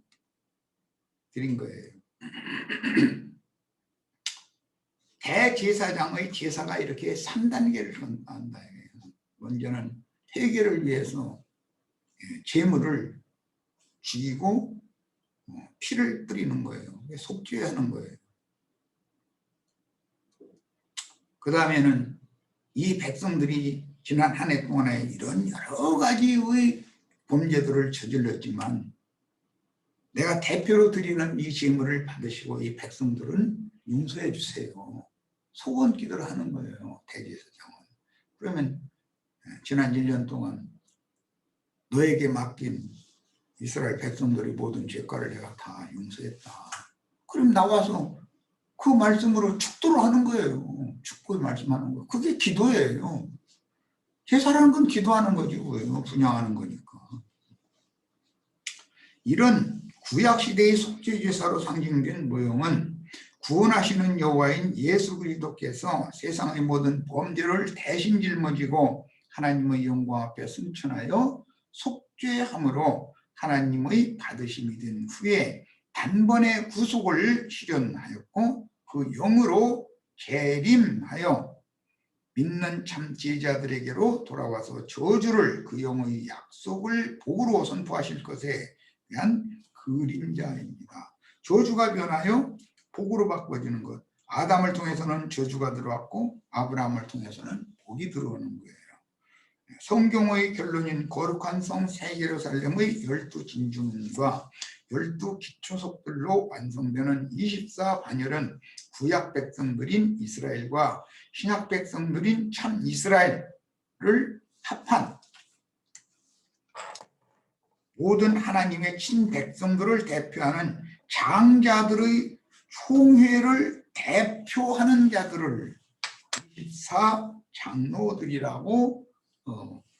드린 거예요. 대제사장의 제사가 이렇게 3단계를 한다. 먼저는 회개를 위해서 제물을 죽이고 피를 뿌리는 거예요. 속죄하는 거예요. 그 다음에는 이 백성들이 지난 한 해 동안에 이런 여러 가지의 범죄들을 저질렀지만 내가 대표로 드리는 이 제물을 받으시고 이 백성들은 용서해 주세요. 소원 기도를 하는 거예요. 대제사장은. 그러면 지난 1년 동안 너에게 맡긴 이스라엘 백성들의 모든 죄가를 내가 다 용서했다. 그럼 나와서 그 말씀으로 축도를 하는 거예요. 축도의 말씀하는 거. 그게 기도예요. 제사라는 건 기도하는 거지, 분양하는 거니까. 이런 구약시대의 속죄제사로 상징된 모형은 구원하시는 여호와인 예수 그리스도께서 세상의 모든 범죄를 대신 짊어지고 하나님의 영광 앞에 승천하여 속죄함으로 하나님의 받으심이 된 후에 단번에 구속을 실현하였고 그 영으로 재림하여 믿는 참 제자들에게로 돌아와서 저주를 그 영의 약속을 복으로 선포하실 것에 대한 그림자입니다. 저주가 변하여 복으로 바꿔지는 것. 아담을 통해서는 저주가 들어왔고 아브라함을 통해서는 복이 들어오는 거예요. 성경의 결론인 거룩한 성 새 예루살렘의 12진주문과 12기초석들로 완성되는 24반열은 구약 백성들인 이스라엘과 신약 백성들인 참 이스라엘을 합한 모든 하나님의 친백성들을 대표하는 장자들의 총회를 대표하는 자들을 24장로들이라고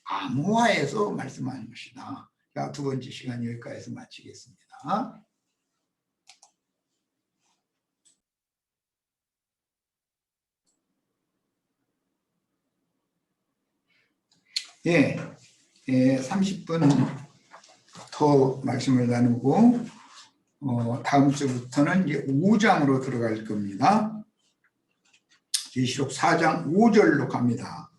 암호화해서 말씀하는 것이다. 자, 두 번째 시간 여기까지서 마치겠습니다. 예, 30분 더 말씀을 나누고 다음 주부터는 이제 5장으로 들어갈 겁니다. 계시록 4장 5절로 갑니다.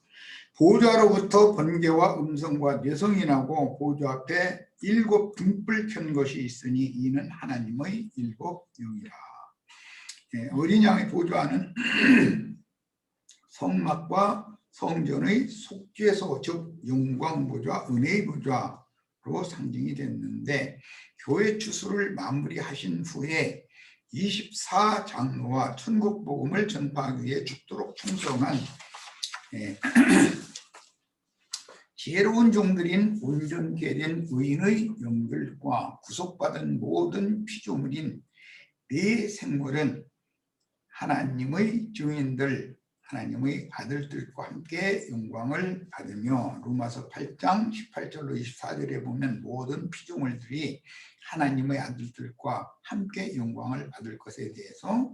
보좌로부터 번개와 음성과 뇌성이 나고 보좌 앞에 7 등불 켠 것이 있으니 이는 하나님의 7 영이라. 어린 양의 보좌는 성막과 성전의 속죄소 즉 영광 보좌, 은혜의 보좌로 상징이 됐는데 교회 추수를 마무리하신 후에 24장로와 천국 복음을 전파하기 위해 죽도록 충성한 지혜로운 종들인 온전케 된 의인의 영들과 구속받은 모든 피조물인 네 생물은 하나님의 증인들, 하나님의 아들들과 함께 영광을 받으며 로마서 8장 18절로 24절에 보면 모든 피조물들이 하나님의 아들들과 함께 영광을 받을 것에 대해서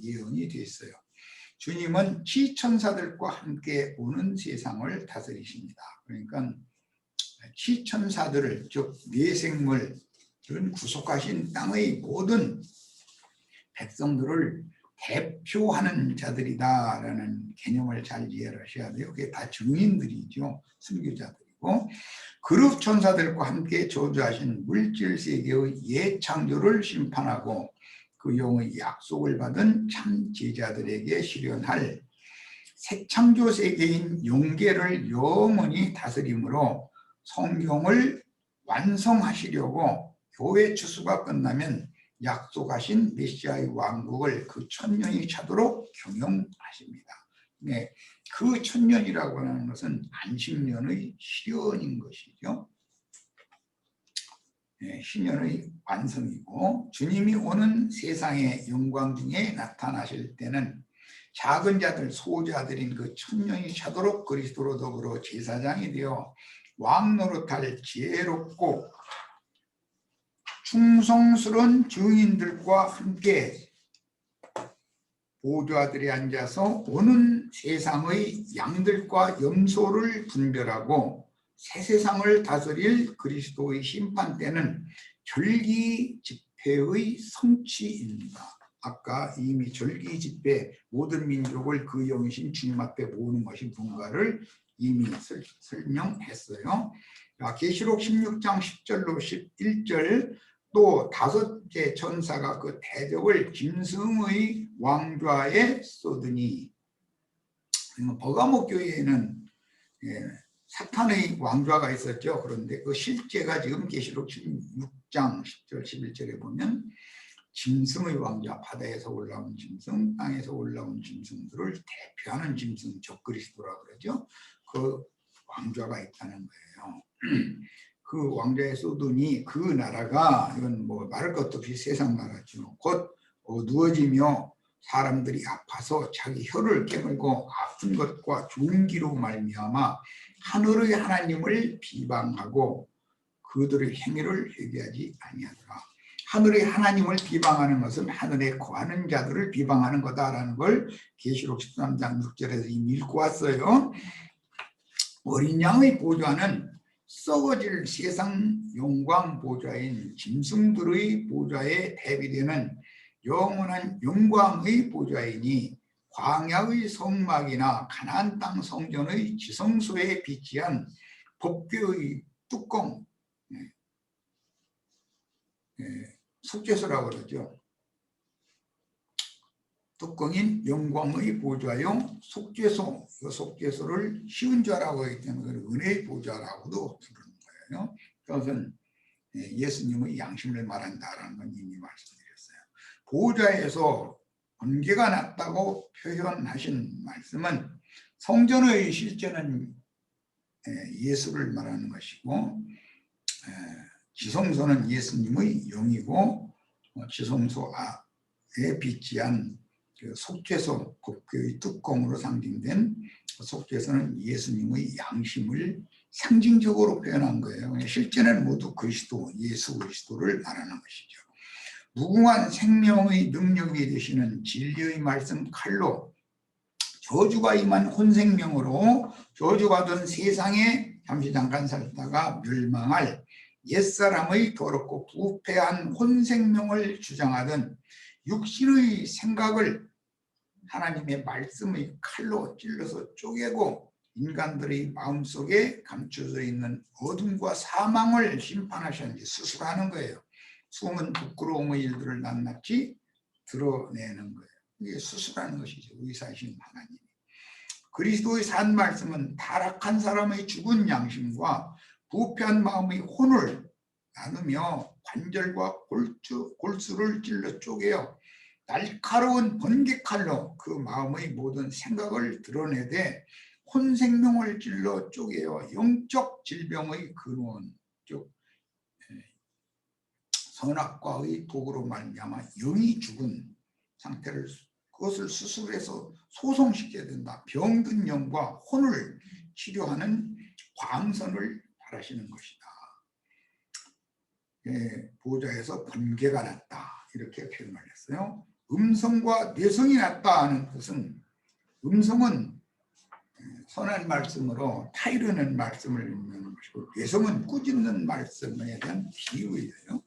예언이 되어 있어요. 주님은 지천사들과 함께 오는 세상을 다스리십니다. 그러니까 지천사들을 즉 뇌생물은 구속하신 땅의 모든 백성들을 대표하는 자들이다라는 개념을 잘 이해를 하셔야 돼요. 그게 다 증인들이죠. 선교자들이고 그룹 천사들과 함께 저주하신 물질세계의 옛창조를 심판하고 그 영의 약속을 받은 참 제자들에게 실현할 새 창조 세계인 영계를 영원히 다스림으로 성경을 완성하시려고 교회 추수가 끝나면 약속하신 메시아의 왕국을 그 1000년이 차도록 경영하십니다. 네, 그 1000년이라고 하는 것은 안식년의 실현인 것이죠. 네, 신년의 완성이고 주님이 오는 세상의 영광 중에 나타나실 때는 작은 자들, 소자들인 그 1000년이 차도록 그리스도로 더불어 제사장이 되어 왕 노릇할 지혜롭고 충성스러운 증인들과 함께 보좌들이 앉아서 오는 세상의 양들과 염소를 분별하고 새 세상을 다스릴 그리스도의 심판 때는 절기 집회의 성취입니다. 아까 이미 절기 집회, 모든 민족을 그 영이신 주님 앞에 모으는 것이 뭔가를 이미 설명했어요. 계시록 16장 10절로 11절, 또 다섯째 천사가 그 대적을 짐승의 왕좌에 쏟으니, 버가모 교회에는 사탄의 왕좌가 있었죠. 그런데 그 실제가 지금 계시록 16장 10절 11절에 보면 짐승의 왕좌, 바다에서 올라온 짐승, 땅에서 올라온 짐승들을 대표하는 짐승, 적그리스도라고 그러죠. 그 왕좌가 있다는 거예요. 그 왕좌에 쏟으니 그 나라가, 이건 뭐 말할 것도 없이 세상 나라죠. 곧 어두워지며 사람들이 아파서 자기 혀를 깨물고 아픈 것과 종기로 말미암아 하늘의 하나님을 비방하고 그들의 행위를 회개하지 아니하더라. 하늘의 하나님을 비방하는 것은 하늘에 거하는 자들을 비방하는 거다라는 걸 계시록 13장 6절에서 이미 읽고 왔어요. 어린 양의 보좌는 썩어질 세상 영광 보좌인 짐승들의 보좌에 대비되는 영원한 영광의 보좌이니, 광야의 성막이나 가나안 땅 성전의 지성소에 비치한 법궤의 뚜껑, 속죄소라고 그러죠. 뚜껑인 영광의 보좌용 속죄소, 그 속죄소를 쉬운 자라고 하기 때문에 은혜의 보좌라고도 부르는 거예요. 그것은 예수님의 양심을 말한다라는 건 이미 말씀드렸어요. 보좌에서 번개가 났다고 표현하신 말씀은 성전의 실제는 예수를 말하는 것이고, 지성소는 예수님의 영이고, 지성소에 비치한 그 속죄소, 법궤의 뚜껑으로 상징된 속죄소는 예수님의 양심을 상징적으로 표현한 거예요. 실제는 모두 그리스도, 예수 그리스도를 말하는 것이죠. 무궁한 생명의 능력이 되시는 진리의 말씀 칼로 저주가 임한 혼생명으로 저주받은 세상에 잠시 잠깐 살다가 멸망할 옛사람의 더럽고 부패한 혼생명을 주장하던 육신의 생각을 하나님의 말씀의 칼로 찔러서 쪼개고 인간들의 마음속에 감춰져 있는 어둠과 사망을 심판하셨는지 수술하는 거예요. 숨은 부끄러움의 일들을 낱낱이 드러내는 거예요. 이게 수술하는 것이죠. 의사이신 하나님이. 그리스도의 산 말씀은 타락한 사람의 죽은 양심과 부패한 마음의 혼을 나누며 관절과 골수를 찔러 쪼개요. 날카로운 번개칼로 그 마음의 모든 생각을 드러내되 혼생명을 찔러 쪼개요. 영적 질병의 근원, 즉 선악과의 독으로 말미암아 영이 죽은 상태를, 그것을 수술해서 소송시켜야 된다. 병든 영과 혼을 치료하는 광선을 바라시는 것이다. 보좌에서 번개가 났다, 이렇게 표현을 했어요. 음성과 뇌성이 났다 하는 것은, 음성은 선한 말씀으로 타이르는 말씀을 의미하는 것이고, 뇌성은 꾸짖는 말씀에 대한 비유예요.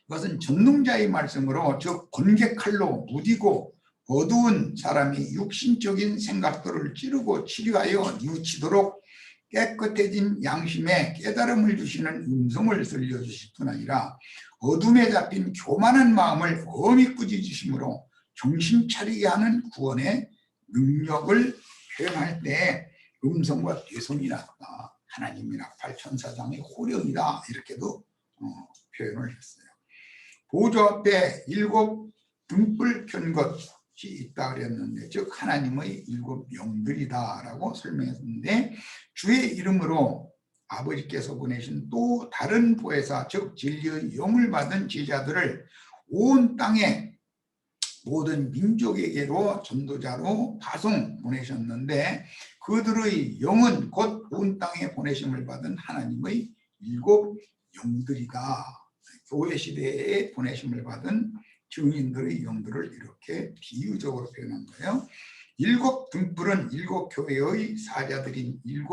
이것은 전능자의 말씀으로, 즉 번개칼로 무디고 어두운 사람이 육신적인 생각들을 찌르고 치료하여 뉘우치도록 깨끗해진 양심에 깨달음을 주시는 음성을 들려주실 뿐 아니라 어둠에 잡힌 교만한 마음을 엄히 꾸짖으심으로 정신 차리게 하는 구원의 능력을 표현할 때 음성과 뇌성이 났다, 하나님이 나팔 천사장의 호령이다, 이렇게도 표현을 했어요. 보좌 앞에 7 등불 켠 것이 있다 그랬는데, 즉 하나님의 7 영들이다라고 설명했는데, 주의 이름으로 아버지께서 보내신 또 다른 보혜사, 즉 진리의 영을 받은 제자들을 온 땅에 모든 민족에게로 전도자로 파송 보내셨는데, 그들의 영은 곧 온 땅에 보내심을 받은 하나님의 7 영들이다, 교회 시대에 보내심을 받은 증인들의 영들을 이렇게 비유적으로 표현한 거예요. 7 등불은 7 교회의 사자들인 7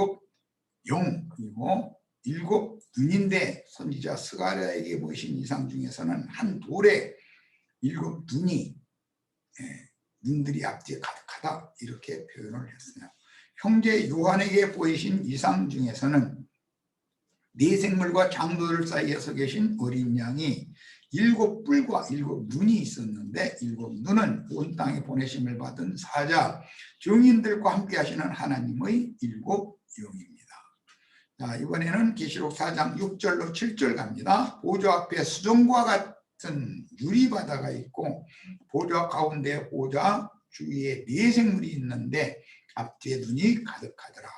영이고 7 눈인데 선지자 스가랴에게 보이신 이상 중에서는 한 돌에 7 눈이 눈들이 앞뒤에 가득하다 이렇게 표현을 했어요. 형제 요한에게 보이신 이상 중에서는 네 생물과 장도들 사이에 서 계신 어린 양이 7 뿔과 7 눈이 있었는데 7 눈은 온 땅에 보내심을 받은 사자 증인들과 함께 하시는 하나님의 7 영입니다. 자, 이번에는 계시록 4장 6절로 7절 갑니다. 보좌 앞에 수정과 같은 유리바다가 있고 보좌 가운데 보좌 주위에 네 생물이 있는데 앞뒤에 눈이 가득하더라.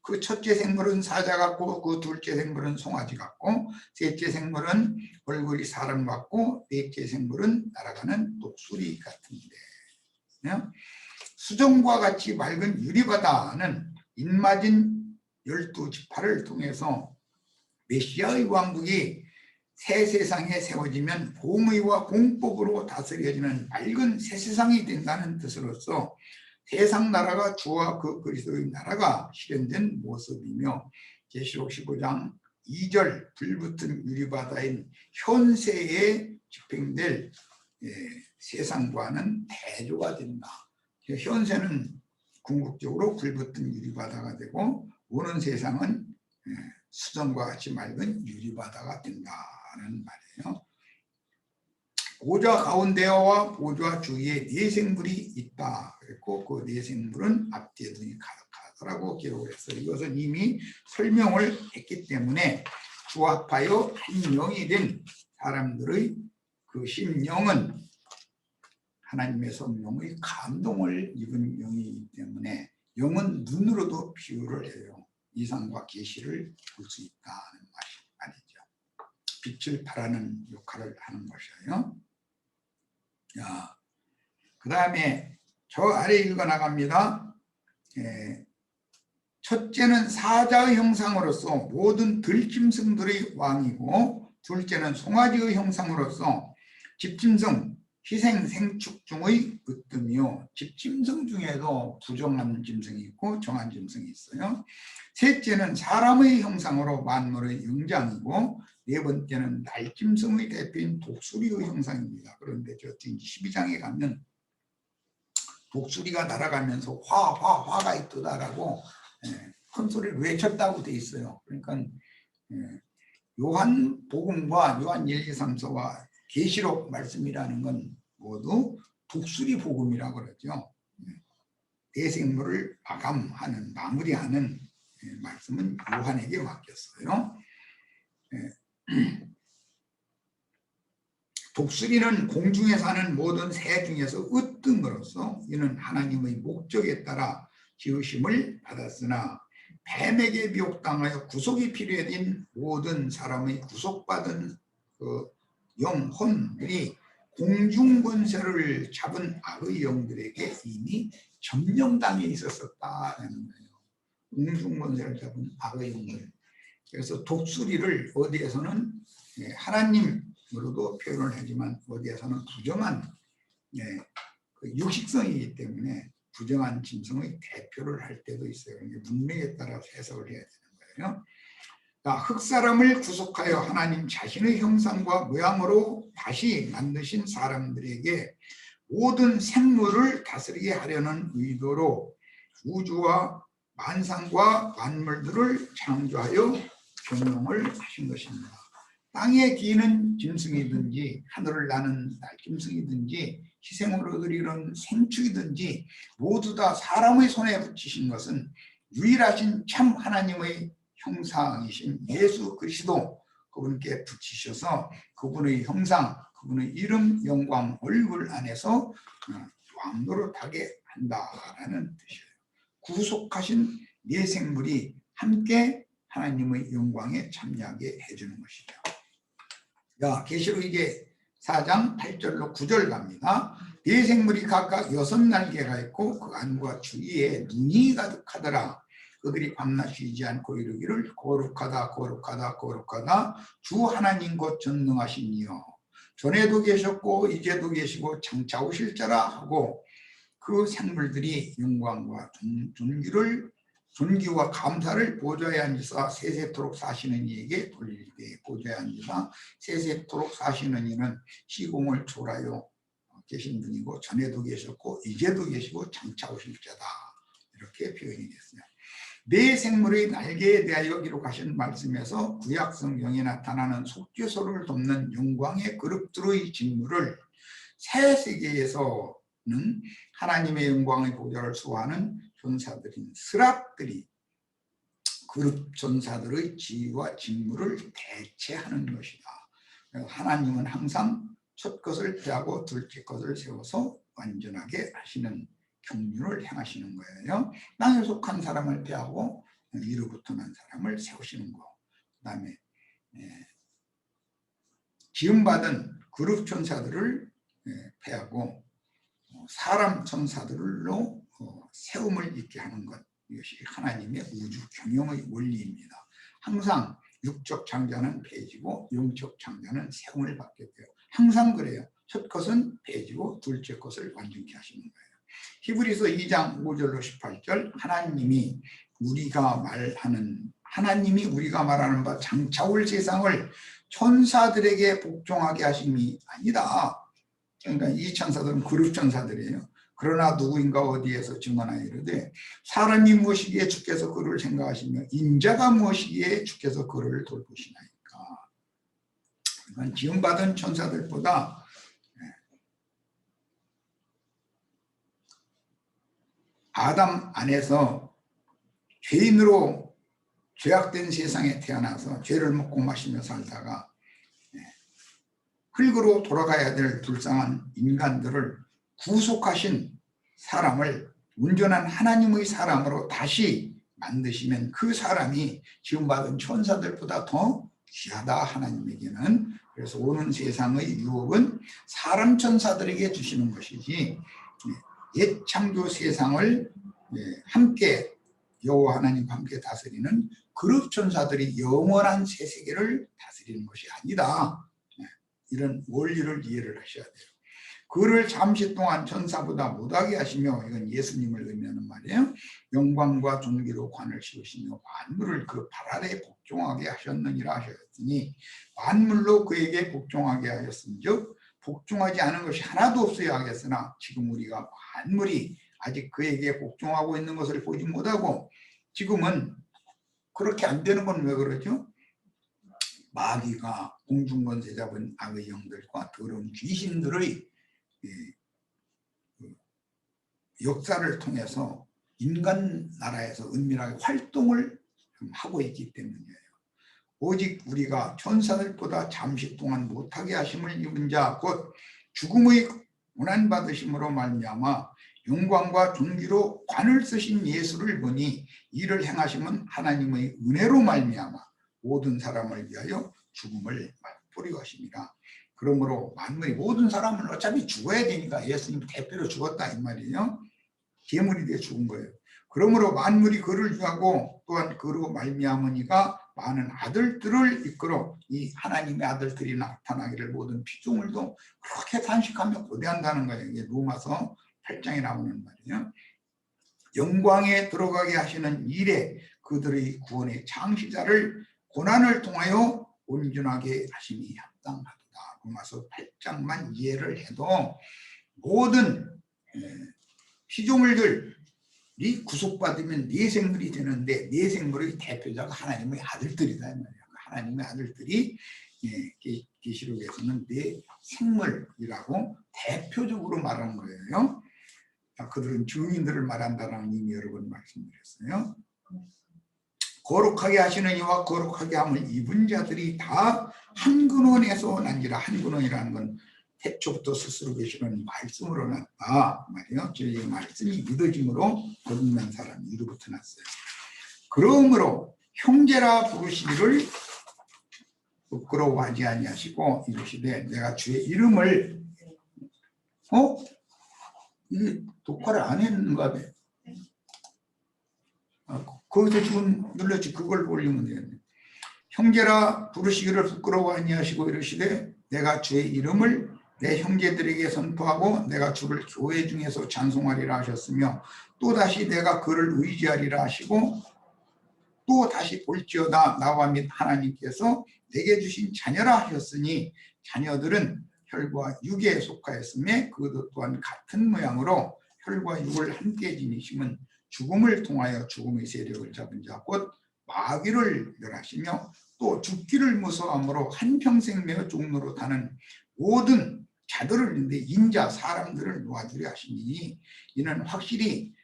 그 첫째 생물은 사자 같고 그 둘째 생물은 송아지 같고 셋째 생물은 얼굴이 사람 같고 넷째 생물은 날아가는 독수리 같은데, 수정과 같이 맑은 유리바다는 인맞은 12지파를 통해서 메시아의 왕국이 새 세상에 세워지면 공의와 공법으로 다스려지는 맑은 새 세상이 된다는 뜻으로서 세상 나라가 주와 그 그리스도의 나라가 실현된 모습이며 계시록 15장 2절 불붙은 유리바다인 현세에 집행될 세상과는 대조가 된다. 현세는 궁극적으로 불붙은 유리바다가 되고 오는 세상은 수정과 같이 맑은 유리바다가 된다는 말이에요. 보좌 가운데와 보좌 주위에 네 생물이 있다. 그랬고 그 네 생물은 앞뒤에 눈이 가득하더라고 기록을 했어요. 이것은 이미 설명을 했기 때문에 주합하여 한 영이 된 사람들의 그 심령은 하나님의 성령의 감동을 입은 영이기 때문에 영은 눈으로도 비유를 해요. 이상과 계시를 볼 수 있다는 말이죠. 빛을 발하는 역할을 하는 것이에요. 그 다음에 저 아래 읽어 나갑니다. 첫째는 사자의 형상으로서 모든 들짐승들의 왕이고 둘째는 송아지의 형상으로서 집짐승 희생 생축 중의 으뜸이요. 집짐승 중에도 부정한 짐승이 있고 정한 짐승이 있어요. 셋째는 사람의 형상으로 만물의 영장이고 네 번째는 날짐승의 대표인 독수리의 형상입니다. 그런데 저 12장에 가면 독수리가 날아가면서 화가 있도다라고 큰 소리를 외쳤다고 돼 있어요. 그러니까 요한복음과 요한 1, 2, 3서와 계시록 말씀이라는 건 모두 독수리 복음이라고 그러죠. 대생물을 마감하는 마무리하는 말씀은 요한에게 맡겼어요. 독수리는 공중에 사는 모든 새 중에서 으뜸으로써 이는 하나님의 목적에 따라 지으심을 받았으나 뱀에게 미혹당하여 구속이 필요해진 모든 사람의 구속받은 그 영혼들이 공중 권세를 잡은 악의 영들에게 이미 점령당해 있었다는 거예요. 공중 권세를 잡은 악의 영들. 그래서 독수리를 어디에서는 하나님으로도 표현을 하지만 어디에서는 부정한 그 육식성이기 때문에 부정한 짐승의 대표를 할 때도 있어요. 문맥에 따라서 해석을 해야 되는 거예요. 흑사람을 구속하여 하나님 자신의 형상과 모양으로 다시 만드신 사람들에게 모든 생물을 다스리게 하려는 의도로 우주와 만상과 만물들을 창조하여 경영을 하신 것입니다. 땅에 기는 짐승이든지 하늘을 나는 날짐승이든지 희생으로 드리는 생축이든지 모두 다 사람의 손에 붙이신 것은 유일하신 참 하나님의 형상이신 예수 그리스도 그분께 붙이셔서 그분의 형상, 그분의 이름, 영광, 얼굴 안에서 왕노릇하게 한다라는 뜻이에요. 구속하신 네 생물이 함께 하나님의 영광에 참여하게 해주는 것이죠. 계시록 이제 4장 8절로 9절 갑니다. 네 생물이 각각 6 날개가 있고 그 안과 주위에 눈이 가득하더라. 그들이 밤낮 쉬지 않고 이르기를 거룩하다 거룩하다 거룩하다 주 하나님 곧 전능하신 이여 전에도 계셨고 이제도 계시고 장차 오실 자라 하고 그 생물들이 영광과 존귀와 감사를 보좌에 앉으사 세세토록 사시는 이에게 돌릴 때 보좌에 앉으사 세세토록 사시는 이는 시공을 초월하여 계신 분이고 전에도 계셨고 이제도 계시고 장차 오실 자다 이렇게 표현이 됐어요. 네 생물의 날개에 대하여 기록하신 말씀에서 구약 성경에 나타나는 속죄소를 돕는 영광의 그룹들의 직무를 새 세계에서는 하나님의 영광의 보좌를 수호하는 전사들인 스랍들이 그룹 전사들의 지위와 직무를 대체하는 것이다. 하나님은 항상 첫 것을 폐하고 둘째 것을 세워서 완전하게 하시는 경륜을 행하시는 거예요. 땅에 속한 사람을 폐하고 위로부터 난 사람을 세우시는 거. 그 다음에 지음받은 그룹 천사들을 폐하고 사람 천사들로 세움을 있게 하는 것. 이것이 하나님의 우주 경영의 원리입니다. 항상 육적 창자는 폐해지고 영적 창자는 세움을 받게 돼요. 항상 그래요. 첫 것은 폐해지고 둘째 것을 완전케 하시는 거예요. 히브리서 2장 5절로 18절 하나님이 우리가 말하는 바 장차 올 세상을 천사들에게 복종하게 하심이 아니다. 그러니까 이 천사들은 그룹 천사들이에요. 그러나 누구인가 어디에서 증언하여 이르되 사람이 무엇이기에 주께서 그를 생각하시며 인자가 무엇이기에 주께서 그를 돌보시나이까. 그러니까 지음받은 천사들보다 아담 안에서 죄인으로 죄악된 세상에 태어나서 죄를 먹고 마시며 살다가 흙으로 돌아가야 될 불쌍한 인간들을 구속하신 사람을 온전한 하나님의 사람으로 다시 만드시면 그 사람이 지음받은 천사들보다 더 귀하다 하나님에게는. 그래서 오는 세상의 유업은 사람 천사들에게 주시는 것이지 옛 창조 세상을 함께 여호와 하나님과 함께 다스리는 그룹 천사들이 영원한 새 세계를 다스리는 것이 아니다. 이런 원리를 이해를 하셔야 돼요. 그를 잠시 동안 천사보다 못하게 하시며, 이건 예수님을 의미하는 말이에요. 영광과 존귀로 관을 씌우시며 만물을 그 발 아래 복종하게 하셨느니라 하셨으니, 만물로 그에게 복종하게 하셨은즉 복종하지 않은 것이 하나도 없어야 하겠으나 지금 우리가 만물이 아직 그에게 복종하고 있는 것을 보지 못하고, 지금은 그렇게 안 되는 건 왜 그러죠? 마귀가 공중권세 잡은 악의 영들과 더러운 귀신들의 역사를 통해서 인간 나라에서 은밀하게 활동을 하고 있기 때문이에요. 오직 우리가 천사들보다 잠시 동안 못하게 하심을 입은 자 곧 죽음의 고난받으심으로 말미암아 영광과 존귀로 관을 쓰신 예수를 보니 이를 행하심은 하나님의 은혜로 말미암아 모든 사람을 위하여 죽음을 맛보리고 하심이라. 그러므로 만물이 모든 사람은 어차피 죽어야 되니까 예수님 대표로 죽었다 이 말이에요. 제물이 되어 죽은 거예요. 그러므로 만물이 그를 위하고 또한 그로 말미암으니가 많은 아들들을 이끌어 이 하나님의 아들들이 나타나기를 모든 피조물도 그렇게 단식하며 고대한다는 거예요. 이게 로마서 8장에 나오는 말이에요. 영광에 들어가게 하시는 일에 그들의 구원의 창시자를 고난을 통하여 온전하게 하심이 합당하도다. 로마서 8장만 이해를 해도 모든 피조물들이 구속받으면 네 생물이 되는데 네 생물의 대표자가 하나님의 아들들이다 이 말이야. 하나님의 아들들이 계시록에서는 네 생물이라고 대표적으로 말하는 거예요. 그들은 증인들을 말한다는 의미 여러 번 말씀드렸어요. 거룩하게 하시는 이와 거룩하게 함을 입은 자들이 다 한 근원에서 난지라. 한 근원이라는 건 태초부터 스스로 계시는 말씀으로 났다 말이에요. 이 말씀이 믿어짐으로 거듭난 사람이 이로부터 났어요. 그러므로 형제라 부르시기를 부끄러워하지 아니하시고 이르시되 내가 주의 이름을 이게 독화를 안 했는가 봐. 거기서 지금 눌렀지. 그걸 올리면 되겠네. 형제라 부르시기를 부끄러워 아니하시고 이르시되 내가 주의 이름을 내 형제들에게 선포하고 내가 주를 교회 중에서 찬송하리라 하셨으며 또다시 내가 그를 의지하리라 하시고 또 다시 볼지어다 나와 및 하나님께서 내게 주신 자녀라 하셨으니 자녀들은 혈과 육에 속하였으며 그것 또한 같은 모양으로 혈과 육을 함께 지니심은 죽음을 통하여 죽음의 세력을 잡은 자 곧 마귀를 멸하시며 또 죽기를 무서워함으로 한평생 매어 종로로 타는 모든 자들을 인자 사람들을 놓아주려 하시니 이는 확실히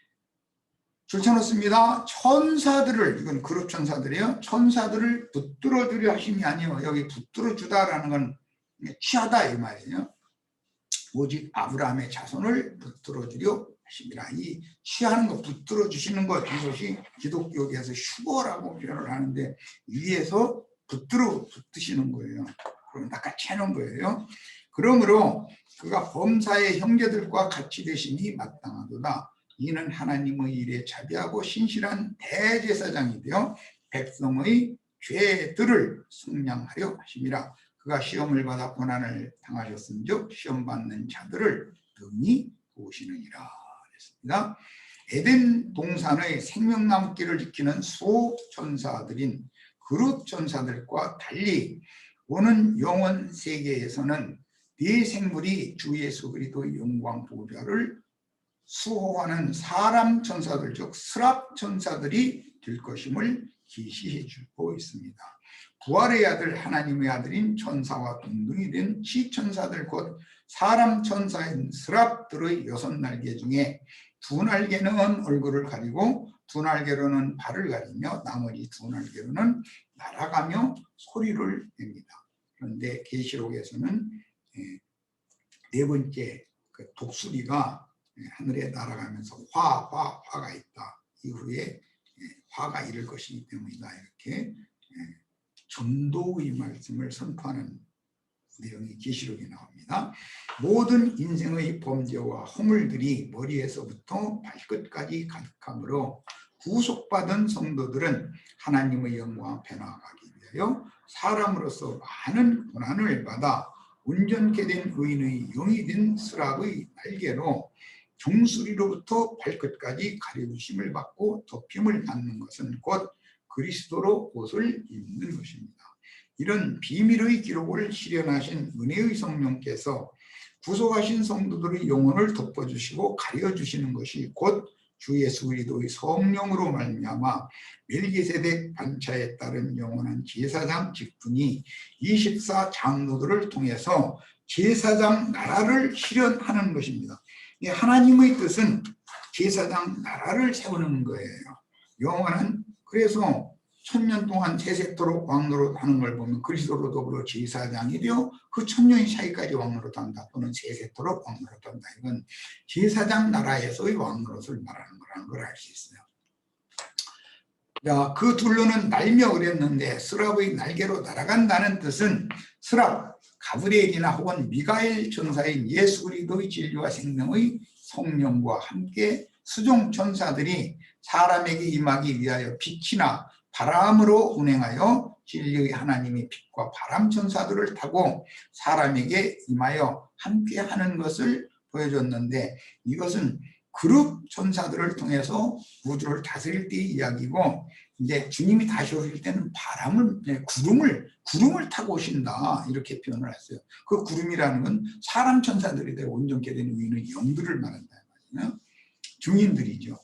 줄쳐놓습니다. 천사들을, 이건 그룹 천사들이에요. 천사들을 붙들어 주려 하심이 아니요. 여기 붙들어 주다라는 건 취하다 이 말이에요. 오직 아브라함의 자손을 붙들어 주려 하심이라. 이 취하는 것, 붙들어 주시는 것, 이것이 기독교계에서 휴거라고 표현을 하는데 위에서 붙드시는 거예요. 그럼 낚아채 놓은 거예요. 그러므로 그가 범사의 형제들과 같이 되시니 마땅하도다. 이는 하나님의 일에 자비하고 신실한 대제사장이 되어 백성의 죄들을 속량하려 하심이라. 그가 시험을 받아 고난을 당하셨은즉 시험 받는 자들을 능히 도우시느니라 했습니다. 에덴 동산의 생명나무길을 지키는 수호천사들인 그룹 천사들과 달리 오는 영원 세계에서는 네 생물이 주 예수 그리스도의 영광 보좌를 수호하는 사람 천사들 즉 스랍 천사들이 될 것임을 계시해 주고 있습니다. 부활의 아들 하나님의 아들인 천사와 동등이 된 시천사들 곧 사람 천사인 스랍들의 6날개 중에 2날개는 얼굴을 가리고 2날개로는 발을 가리며 나머지 2날개로는 날아가며 소리를 냅니다. 그런데 계시록에서는 네 번째 그 독수리가 하늘에 날아가면서 화가 있다. 이후에 화가 이를 것이기 때문이다. 이렇게 전도의 말씀을 선포하는 내용이 계시록에 나옵니다. 모든 인생의 범죄와 허물들이 머리에서부터 발끝까지 가득하므로 구속받은 성도들은 하나님의 영광 앞에 나아가기 위하여 사람으로서 많은 고난을 받아 온전케 된 의인의 영이 된 스랍의 날개로 종수리로부터 발끝까지 가려주심을 받고 덮임을 받는 것은 곧 그리스도로 옷을 입는 것입니다. 이런 비밀의 기록을 실현하신 은혜의 성령께서 구속하신 성도들의 영혼을 덮어주시고 가려주시는 것이 곧 주 예수 그리스도의 성령으로 말미암아 멜기세덱 반차에 따른 영원한 제사장 직분이 24 장로들을 통해서 제사장 나라를 실현하는 것입니다. 하나님의 뜻은 제사장 나라를 세우는 거예요. 영원한, 그래서 1000년 동안 세세토록 왕노릇 하는 걸 보면 그리스도로 더불어 제사장이 되어 그 1000년이 차이까지 왕노릇 한다 또는 세세토록 왕노릇 한다. 이건 제사장 나라에서의 왕노릇을 말하는 거라는 걸 알 수 있어요. 자, 그 둘로는 날며 그랬는데 스랍의 날개로 날아간다는 뜻은 스랍, 가브리엘이나 혹은 미가엘 천사인 예수 그리스도의 진리와 생명의 성령과 함께 수종 천사들이 사람에게 임하기 위하여 빛이나 바람으로 운행하여 진리의 하나님의 빛과 바람 천사들을 타고 사람에게 임하여 함께 하는 것을 보여줬는데 이것은 그룹 천사들을 통해서 우주를 다스릴 때의 이야기고 이제 주님이 다시 오실 때는 구름을 타고 오신다 이렇게 표현을 했어요. 그 구름이라는 건 사람 천사들이 되어 온전케 된 의인의 영들을 말한다 말이에요. 증인들이죠.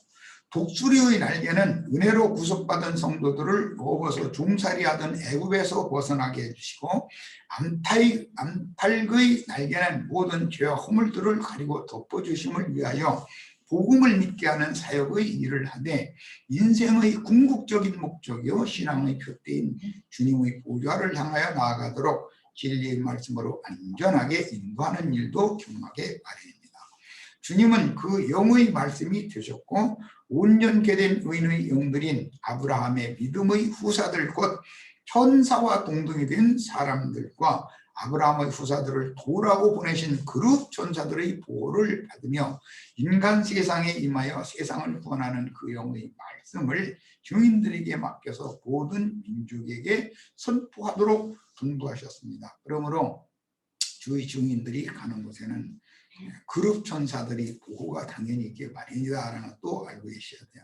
독수리의 날개는 은혜로 구속받은 성도들을 로봇으로 종살이하던 애굽에서 벗어나게 해주시고 암탉의 날개는 모든 죄와 허물들을 가리고 덮어주심을 위하여 복음을 믿게 하는 사역의 일을 하되 인생의 궁극적인 목적이요 신앙의 표대인 주님의 보좌를 향하여 나아가도록 진리의 말씀으로 안전하게 인도하는 일도 경하게 마련입니다. 주님은 그 영의 말씀이 되셨고 온전케 된 의인의 영들인 아브라함의 믿음의 후사들 곧 천사와 동등이 된 사람들과 아브라함의 후사들을 도라고 보내신 그룹 천사들의 보호를 받으며 인간 세상에 임하여 세상을 구원하는 그 영의 말씀을 증인들에게 맡겨서 모든 민족에게 선포하도록 분부하셨습니다. 그러므로 주의 증인들이 가는 곳에는 그룹 천사들이 보호가 당연히 있기 마련이다라는 또 알고 계셔야 돼요.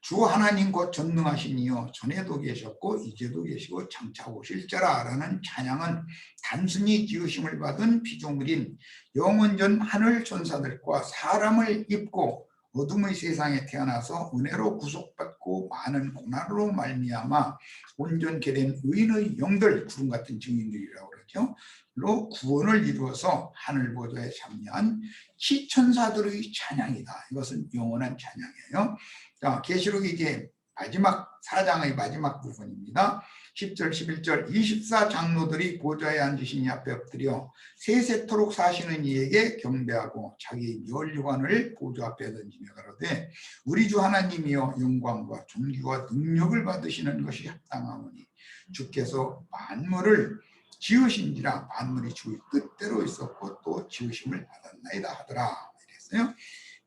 주 하나님 곧 전능하신 이여 전에도 계셨고 이제도 계시고 장차 오실 자라라는 찬양은 단순히 지으심을 받은 피조물인 영원전 하늘 천사들과 사람을 입고 어둠의 세상에 태어나서 은혜로 구속받고 많은 고난으로 말미암아 온전케 된 의인의 영들, 구름 같은 증인들이라고 그러죠. 로 구원을 이루어서 하늘 보좌에 참여한 시천사들의 찬양이다. 이것은 영원한 찬양이에요. 자, 계시록이 이제 마지막 4장의 마지막 부분입니다. 10절, 11절 24장로들이 보좌에 앉으신 이 앞에 엎드려 세세토록 사시는 이에게 경배하고 자기 면류관을 보좌 앞에 던지며 가로되 우리 주 하나님이여 영광과 존귀와 능력을 받으시는 것이 합당하오니 주께서 만물을 지으신지라 만물이 주의 뜻대로 있었고 또 지으심을 받았나이다 하더라. 이랬어요.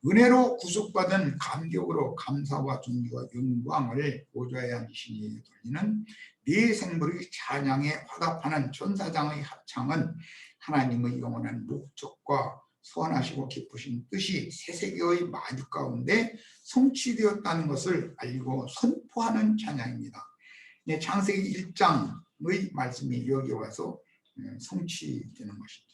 은혜로 구속받은 감격으로 감사와 존귀와 영광을 보좌에 앉으신 이에게 돌리는 네 생물의 찬양에 화답하는 천사장의 합창은 하나님의 영원한 목적과 소원하시고 기쁘신 뜻이 세세계의 마주 가운데 성취되었다는 것을 알고 선포하는 찬양입니다. 창세기 1장의 말씀이 여기 와서 성취되는 것이죠.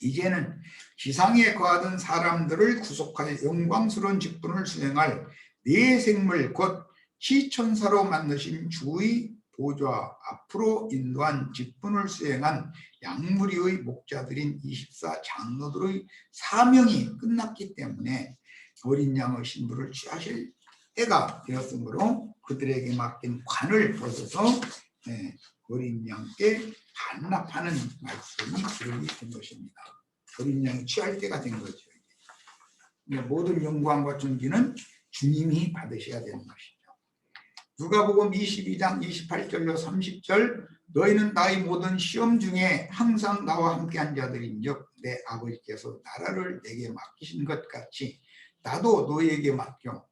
이제는 지상에 거하던 사람들을 구속하여 영광스러운 직분을 수행할 네 생물 곧 시천사로 만드신 주의 보좌 앞으로 인도한 직분을 수행한 양무리의 목자들인 24장로들의 사명이 끝났기 때문에 어린 양의 신부를 취하실 때가 되었으므로 그들에게 맡긴 관을 벗어서 어린 양께 반납하는 말씀이 기록이 된 것입니다. 어린 양이 취할 때가 된 거죠. 모든 영광과 존귀는 주님이 받으셔야 되는 것이죠. 누가복음 22장 28절로 30절 너희는 나의 모든 시험 중에 항상 나와 함께한 자들인즉 내 아버지께서 나라를 내게 맡기신 것 같이 나도 너희에게 맡겨.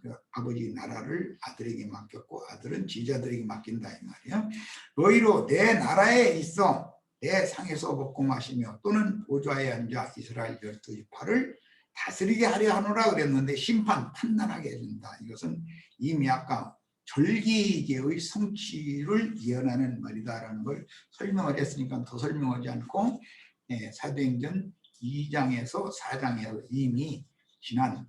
그 아버지 나라를 아들에게 맡겼고 아들은 제자들에게 맡긴다 이 말이에요. 너희로 내 나라에 있어 내 상에서 먹고 마시며 또는 보좌에 앉아 이스라엘 12지파를 다스리게 하려 하노라 그랬는데 심판 판단하게 해준다. 이것은 이미 아까 절기계의 성취를 예언하는 말이다라는 걸 설명을 했으니까 더 설명하지 않고 사도행전 2장에서 4장에서 이미 지난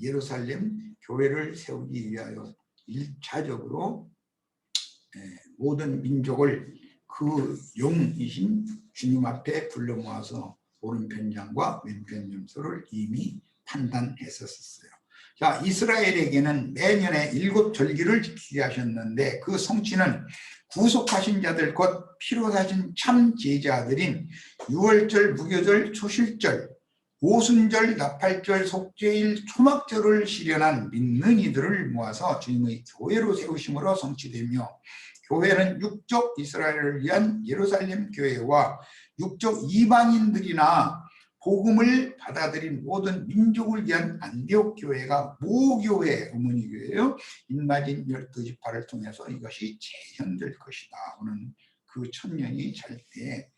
예루살렘 교회를 세우기 위하여 1차적으로 모든 민족을 그 용이신 주님 앞에 불러 모아서 오른편장과 왼편장소를 이미 판단했었어요. 자, 이스라엘에게는 매년에 7절기를 지키게 하셨는데 그 성취는 구속하신 자들 곧 피로 사신 참 제자들인 유월절, 무교절, 초실절, 오순절, 나팔절, 속죄일, 초막절을 실현한 믿는 이들을 모아서 주님의 교회로 세우심으로 성취되며 교회는 육적 이스라엘을 위한 예루살렘 교회와 육적 이방인들이나 복음을 받아들인 모든 민족을 위한 안디옥 교회가 모교회, 어머니 교회예요. 인마진 12지파를 통해서 이것이 재현될 것이다. 오는 그 천년이 잘 때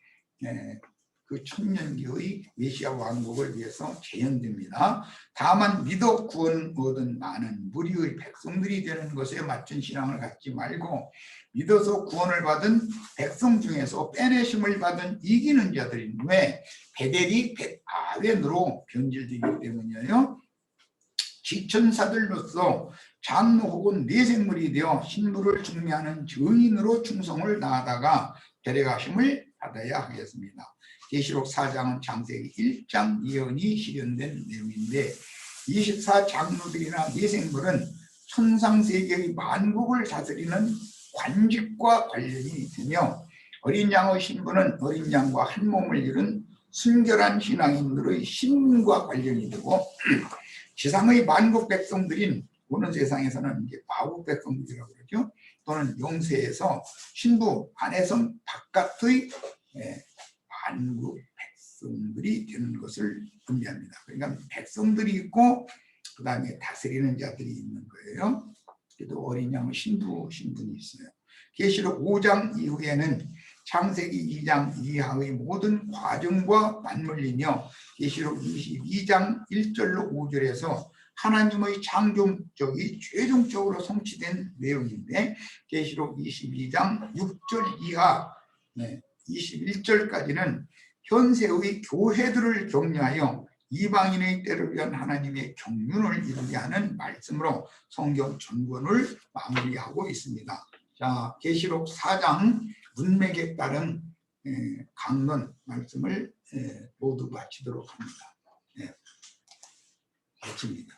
그 천년기의 메시아 왕국을 위해서 재현됩니다. 다만 믿어 구원 얻은 많은 무리의 백성들이 되는 것에 맞춘 신앙을 갖지 말고 믿어서 구원을 받은 백성 중에서 빼내심을 받은 이기는 자들인 왜 베델이 백아웬으로 변질되기 때문이에요. 지천사들로서 장로 혹은 내생물이 되어 신부를 중매하는 증인으로 충성을 다하다가 데려가심을 받아야 하겠습니다. 계시록 4장은 창세기 1장 예언이 실현된 내용인데 24장로들이나 내생물은 천상세계의 만국을 다스리는 관직과 관련이 되며 어린 양의 신부는 어린 양과 한 몸을 이룬 순결한 신앙인들의 신과 관련이 되고 지상의 만국 백성들인 오는 세상에서는 이제 마국 백성들이라고 그러죠. 또는 영세에서 신부 안에서 바깥의 만국 백성들이 되는 것을 의미합니다. 그러니까 백성들이 있고 그 다음에 다스리는 자들이 있는 거예요. 그래도 어린 양은 신분이 있어요. 계시록 5장 이후에는 창세기 2장 이하의 모든 과정과 맞물리며 계시록 22장 1절로 5절에서 하나님의 창조적이 최종적으로 성취된 내용인데 계시록 22장 6절 이하 21절까지는 현세의 교회들을 격려하여 이방인의 때를 위한 하나님의 경륜을 이루게 하는 말씀으로 성경 전권을 마무리하고 있습니다. 자, 계시록 4장 문맥에 따른 강론 말씀을 모두 마치도록 합니다. 마칩니다.